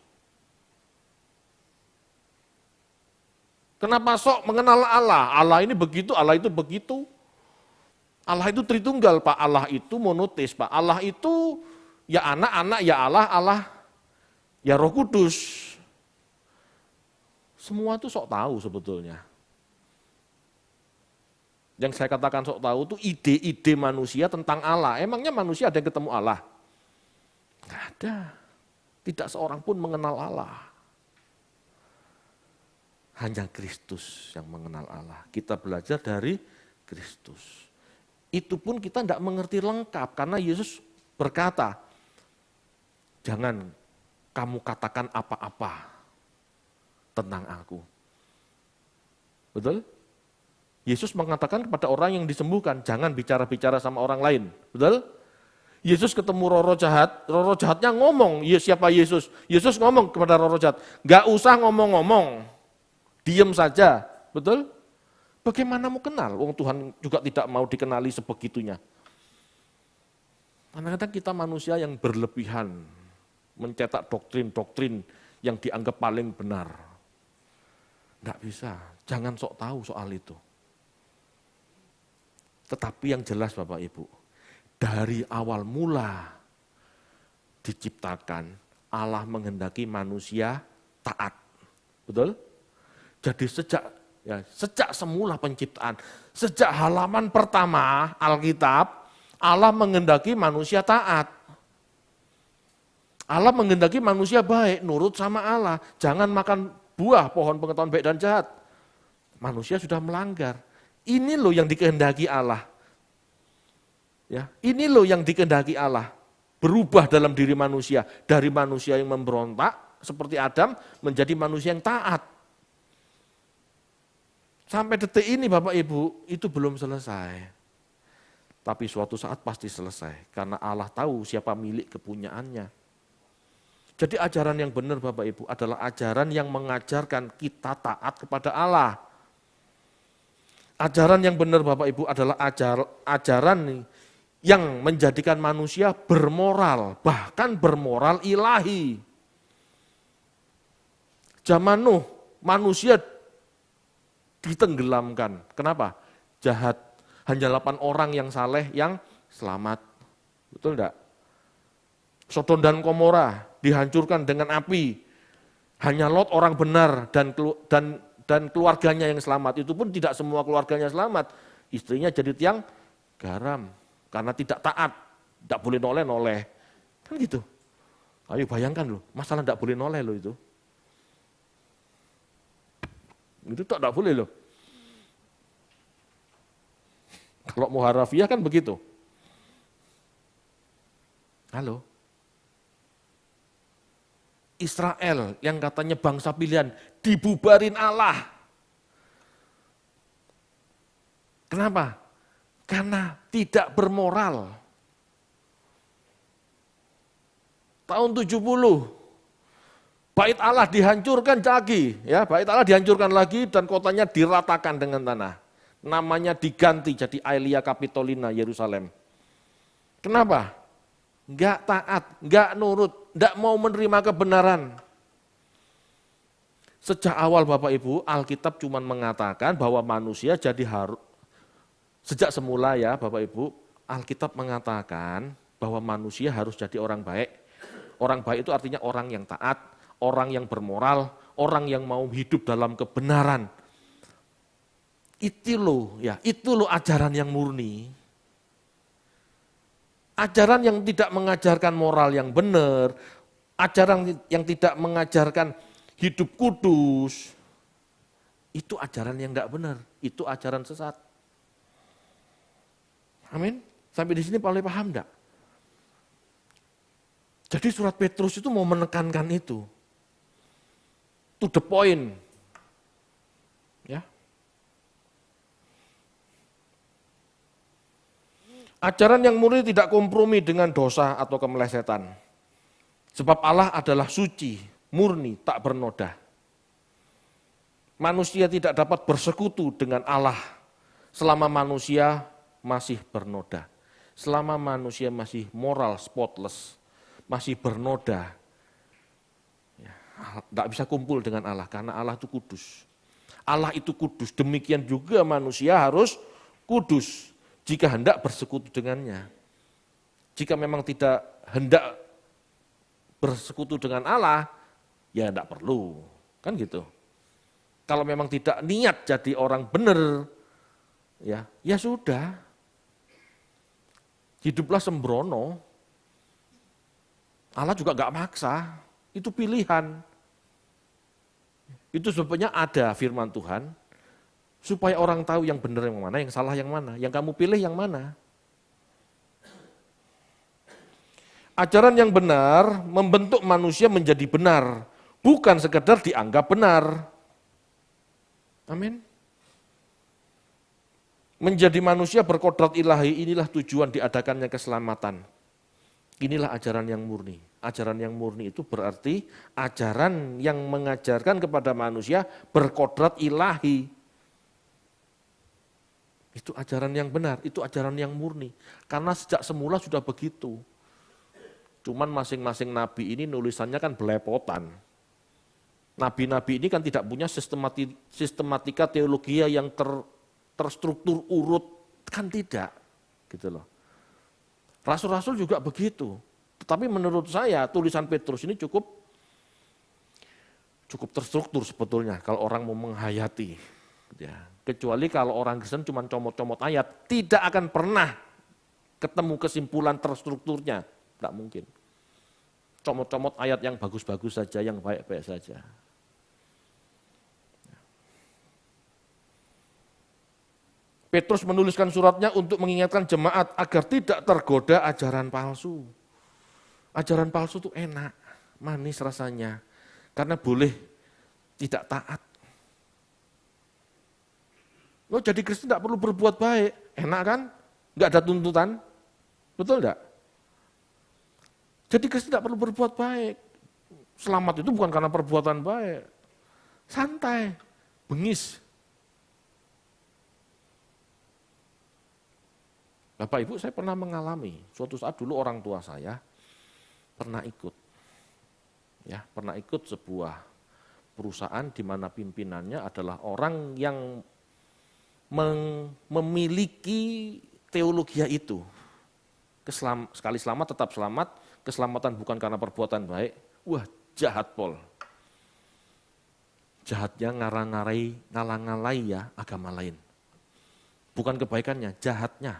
Kenapa sok mengenal Allah? Allah ini begitu, Allah itu begitu. Allah itu Tritunggal, Pak. Allah itu monoteis, Pak. Allah itu ya anak, ya Allah, Allah ya Roh Kudus. Semua itu sok tahu sebetulnya. Yang saya katakan sok tahu itu ide-ide manusia tentang Allah. Emangnya manusia ada yang ketemu Allah? Tidak ada. Tidak seorang pun mengenal Allah. Hanya Kristus yang mengenal Allah. Kita belajar dari Kristus. Itu pun kita tidak mengerti lengkap karena Yesus berkata, jangan kamu katakan apa-apa tentang aku. Betul? Yesus mengatakan kepada orang yang disembuhkan, jangan bicara-bicara sama orang lain. Betul? Yesus ketemu roh jahatnya ngomong, siapa Yesus? Yesus ngomong kepada roh jahat, gak usah ngomong-ngomong. Diam saja, betul? Bagaimana mau kenal? Wong Tuhan juga tidak mau dikenali sebegitunya. Kadang-kadang kita manusia yang berlebihan, mencetak doktrin-doktrin yang dianggap paling benar. Tidak bisa, jangan sok tahu soal itu. Tetapi yang jelas Bapak Ibu, dari awal mula diciptakan, Allah menghendaki manusia taat. Betul? Jadi sejak semula penciptaan, sejak halaman pertama Alkitab, Allah menghendaki manusia taat. Allah menghendaki manusia baik, nurut sama Allah. Jangan makan buah pohon pengetahuan baik dan jahat. Manusia sudah melanggar. Ini loh yang dikehendaki Allah. Ya, ini loh yang dikehendaki Allah. Berubah dalam diri manusia. Dari manusia yang memberontak, seperti Adam, menjadi manusia yang taat. Sampai detik ini Bapak Ibu, itu belum selesai. Tapi suatu saat pasti selesai, karena Allah tahu siapa milik kepunyaannya. Jadi ajaran yang benar Bapak Ibu adalah ajaran yang mengajarkan kita taat kepada Allah. Ajaran yang benar Bapak Ibu adalah ajaran yang menjadikan manusia bermoral, bahkan bermoral ilahi. Zaman Nuh, manusia ditenggelamkan. Kenapa? Jahat. Hanya 8 orang yang saleh yang selamat. Betul enggak? Sodom dan Gomora dihancurkan dengan api. Hanya Lot orang benar dan keluarganya yang selamat. Itu pun tidak semua keluarganya selamat. Istrinya jadi tiang garam karena tidak taat, tidak boleh noleh-noleh. Kan gitu. Ayo bayangkan loh, masalah tidak boleh noleh loh itu. Itu tidak boleh loh. Kalau mau harafiah kan begitu. Halo. Israel yang katanya bangsa pilihan dibubarin Allah. Kenapa? Karena tidak bermoral. Tahun 70, bait Allah dihancurkan lagi, ya, bait Allah dihancurkan lagi dan kotanya diratakan dengan tanah. Namanya diganti jadi Aelia Capitolina Yerusalem. Kenapa? Enggak taat, enggak nurut, enggak mau menerima kebenaran. Sejak awal Bapak Ibu, Alkitab cuma mengatakan bahwa manusia jadi harus, sejak semula ya Bapak Ibu, Alkitab mengatakan bahwa manusia harus jadi orang baik. Orang baik itu artinya orang yang taat, orang yang bermoral, orang yang mau hidup dalam kebenaran. Itu loh ajaran yang murni. Ajaran yang tidak mengajarkan moral yang benar, ajaran yang tidak mengajarkan hidup kudus, itu ajaran yang enggak benar, itu ajaran sesat. Amin. Sampai di sini boleh paham enggak? Jadi surat Petrus itu mau menekankan itu. To the point. Ya. Ajaran yang murni tidak kompromi dengan dosa atau kemelesetan. Sebab Allah adalah suci, murni, tak bernoda. Manusia tidak dapat bersekutu dengan Allah selama manusia masih bernoda. Selama manusia masih moral spotless, masih bernoda. Ya, tidak bisa kumpul dengan Allah karena Allah itu kudus. Allah itu kudus, demikian juga manusia harus kudus. Jika hendak bersekutu dengannya. Jika memang tidak hendak bersekutu dengan Allah, ya tidak perlu. Kan gitu. Kalau memang tidak niat jadi orang benar, ya sudah. Hiduplah sembrono. Allah juga enggak maksa, itu pilihan. Itu sebabnya ada firman Tuhan, supaya orang tahu yang benar yang mana, yang salah yang mana, yang kamu pilih yang mana. Ajaran yang benar membentuk manusia menjadi benar, bukan sekedar dianggap benar. Amin. Menjadi manusia berkodrat ilahi, inilah tujuan diadakannya keselamatan. Inilah ajaran yang murni. Ajaran yang murni itu berarti ajaran yang mengajarkan kepada manusia berkodrat ilahi. Itu ajaran yang benar, itu ajaran yang murni. Karena sejak semula sudah begitu. Cuman masing-masing nabi ini nulisannya kan belepotan. Nabi-nabi ini kan tidak punya sistematika teologi yang terstruktur urut, kan tidak. Gitu loh. Rasul-rasul juga begitu. Tetapi menurut saya tulisan Petrus ini cukup terstruktur sebetulnya kalau orang mau menghayati. Ya. Kecuali kalau orang Kristen cuma comot-comot ayat, tidak akan pernah ketemu kesimpulan terstrukturnya, tidak mungkin. Comot-comot ayat yang bagus-bagus saja, yang baik-baik saja. Petrus menuliskan suratnya untuk mengingatkan jemaat agar tidak tergoda ajaran palsu. Ajaran palsu itu enak, manis rasanya, karena boleh tidak taat. Lo jadi Kristen tidak perlu berbuat baik, enak kan? Nggak ada tuntutan, betul enggak? Jadi Kristen tidak perlu berbuat baik. Selamat itu bukan karena perbuatan baik. Santai, bengis. Bapak Ibu, saya pernah mengalami, suatu saat dulu orang tua saya pernah ikut sebuah perusahaan di mana pimpinannya adalah orang yang memiliki teologi itu. Sekali selamat tetap selamat, keselamatan bukan karena perbuatan baik. Wah, jahat Pol. Jahatnya ngalang-ngalai ya agama lain. Bukan kebaikannya, jahatnya.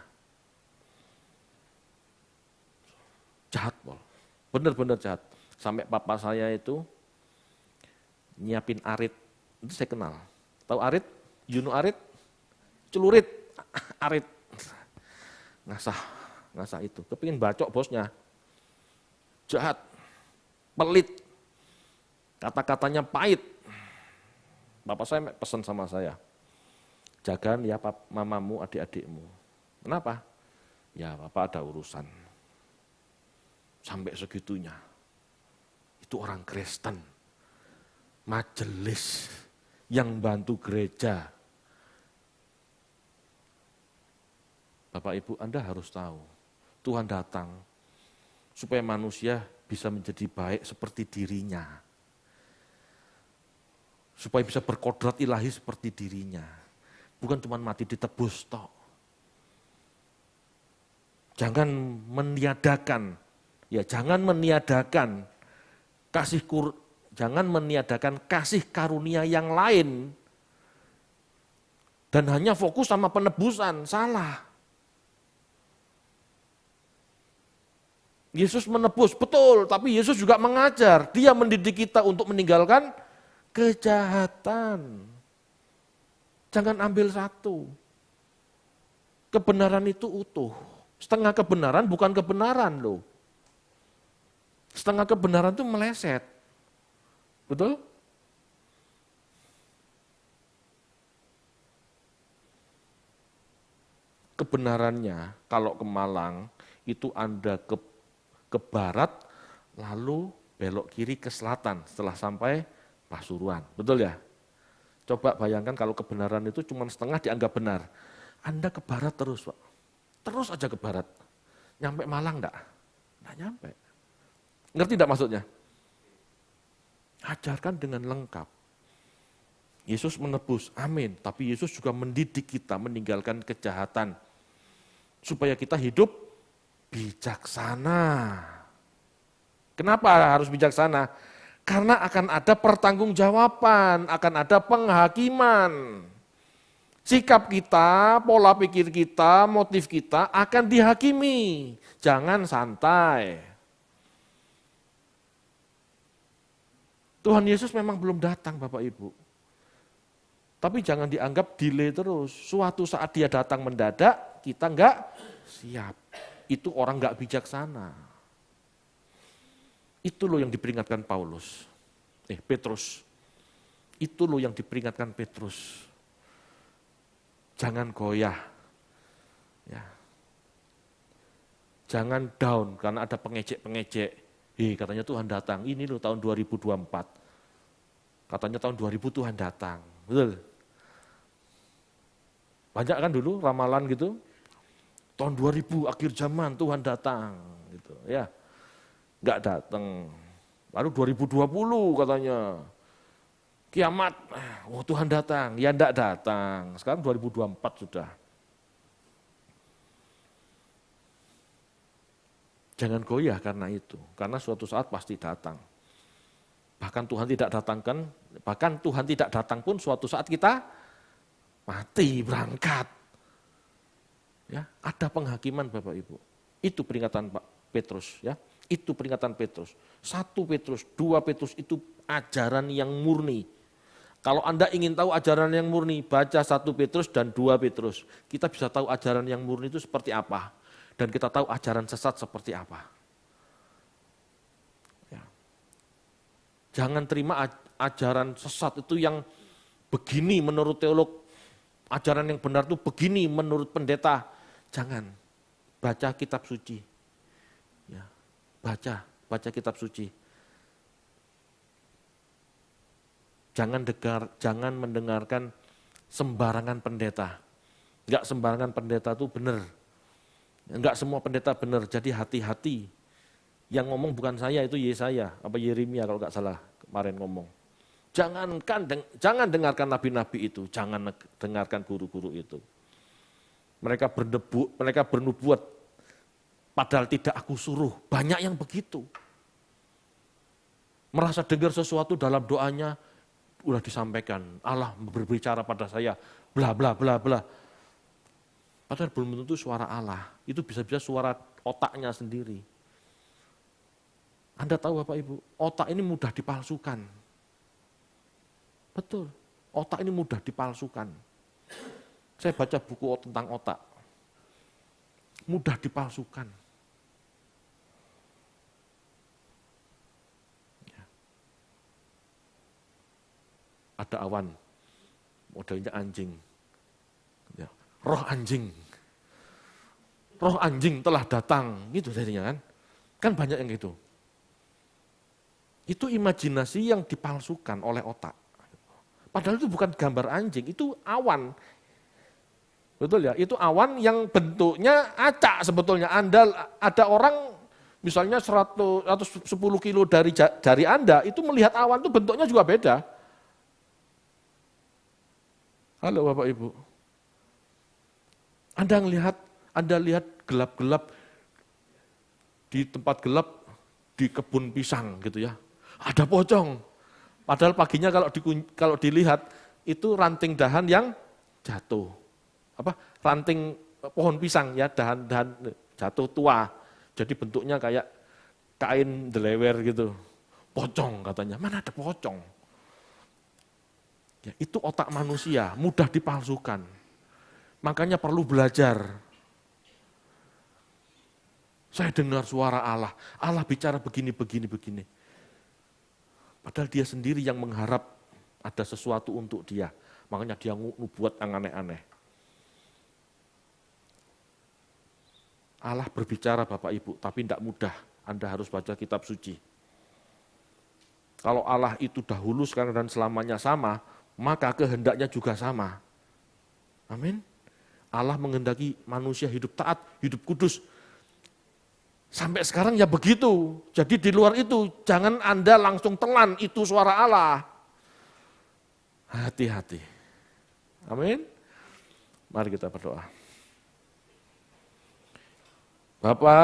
Jahat Pol. Benar-benar jahat. Sampai papa saya itu nyiapin arit. Itu saya kenal. Tahu arit? You know arit? Celurit. Arit. Ngasah itu. Kepingin bacok bosnya. Jahat. Pelit. Kata-katanya pahit. Bapak saya pesan sama saya. Jagaan ya mamamu, adik-adikmu. Kenapa? Ya Bapak ada urusan. Sampai segitunya. Itu orang Kristen. Majelis yang bantu gereja. Bapak Ibu, Anda harus tahu. Tuhan datang supaya manusia bisa menjadi baik seperti dirinya. Supaya bisa berkodrat ilahi seperti dirinya. Bukan cuma mati ditebus tok. Jangan meniadakan kasih karunia yang lain dan hanya fokus sama penebusan, salah. Yesus menebus, betul, tapi Yesus juga mengajar, dia mendidik kita untuk meninggalkan kejahatan. Jangan ambil satu. Kebenaran itu utuh. Setengah kebenaran bukan kebenaran loh. Setengah kebenaran itu meleset. Betul? Kebenarannya kalau ke Malang itu Anda ke barat lalu belok kiri ke selatan setelah sampai Pasuruan. Betul ya? Coba bayangkan kalau kebenaran itu cuma setengah dianggap benar. Anda ke barat terus, Pak. Terus aja ke barat. Nyampe Malang enggak? Enggak nyampe. Ngerti enggak maksudnya? Ajarkan dengan lengkap. Yesus menebus, amin. Tapi Yesus juga mendidik kita meninggalkan kejahatan. Supaya kita hidup bijaksana. Kenapa harus bijaksana? Karena akan ada pertanggungjawaban, akan ada penghakiman. Sikap kita, pola pikir kita, motif kita akan dihakimi. Jangan santai. Tuhan Yesus memang belum datang Bapak Ibu. Tapi jangan dianggap delay terus. Suatu saat dia datang mendadak, kita enggak siap. Itu orang enggak bijaksana. Itu loh yang diperingatkan Petrus. Itu loh yang diperingatkan Petrus. Jangan goyah. Ya. Jangan down karena ada pengejek-pengejek. Katanya Tuhan datang. Ini loh tahun 2024. Katanya tahun 2000 Tuhan datang. Betul? Banyak kan dulu ramalan gitu. Tahun 2000 akhir zaman Tuhan datang gitu ya. Enggak datang. Lalu 2020 katanya. Kiamat. Oh Tuhan datang. Ya enggak datang. Sekarang 2024 sudah. Jangan goyah karena itu. Karena suatu saat pasti datang. Bahkan Tuhan tidak datang pun suatu saat kita mati, berangkat. Ya, ada penghakiman Bapak Ibu. Itu peringatan Pak Petrus ya. Itu peringatan Petrus. 1 Petrus, 2 Petrus itu ajaran yang murni. Kalau Anda ingin tahu ajaran yang murni, baca 1 Petrus dan 2 Petrus. Kita bisa tahu ajaran yang murni itu seperti apa. Dan kita tahu ajaran sesat seperti apa. Ya. Jangan terima ajaran sesat itu yang begini menurut teolog. Ajaran yang benar itu begini menurut pendeta. Jangan. baca kitab suci. Ya, baca kitab suci. Jangan mendengarkan sembarangan pendeta. Enggak sembarangan pendeta itu benar. Enggak semua pendeta benar, jadi hati-hati. Yang ngomong bukan saya, itu Yesaya, apa Yeremia kalau enggak salah kemarin ngomong. Jangan dengarkan nabi-nabi itu, jangan dengarkan guru-guru itu. Mereka bernubuat, padahal tidak aku suruh. Banyak yang begitu. Merasa dengar sesuatu dalam doanya, udah disampaikan, Allah berbicara pada saya, bla bla bla bla. Padahal belum tentu suara Allah, itu bisa-bisa suara otaknya sendiri. Anda tahu Bapak Ibu, otak ini mudah dipalsukan. Betul, otak ini mudah dipalsukan. Saya baca buku tentang otak, mudah dipalsukan. Ada awan, modelnya anjing. Roh anjing telah datang, gitu jadinya kan. Kan banyak yang gitu. Itu imajinasi yang dipalsukan oleh otak. Padahal itu bukan gambar anjing, itu awan. Betul ya, itu awan yang bentuknya acak sebetulnya. Ada orang misalnya 100 atau 10 kilo dari Anda, itu melihat awan itu bentuknya juga beda. Halo Bapak Ibu. Anda lihat gelap-gelap di tempat gelap di kebun pisang gitu ya. Ada pocong. Padahal paginya kalau dilihat itu ranting dahan yang jatuh. Ranting pohon pisang ya, dahan jatuh tua. Jadi bentuknya kayak kain delewer gitu. Pocong katanya. Mana ada pocong? Ya, itu otak manusia, mudah dipalsukan. Makanya perlu belajar. Saya dengar suara Allah. Allah bicara begini. Padahal dia sendiri yang mengharap ada sesuatu untuk dia. Makanya dia buat yang aneh-aneh. Allah berbicara Bapak Ibu, tapi tidak mudah. Anda harus baca kitab suci. Kalau Allah itu dahulu, sekarang dan selamanya sama, maka kehendaknya juga sama. Amin. Allah menghendaki manusia hidup taat, hidup kudus. Sampai sekarang ya begitu. Jadi di luar itu, jangan Anda langsung telan, itu suara Allah. Hati-hati. Amin. Mari kita berdoa. Bapak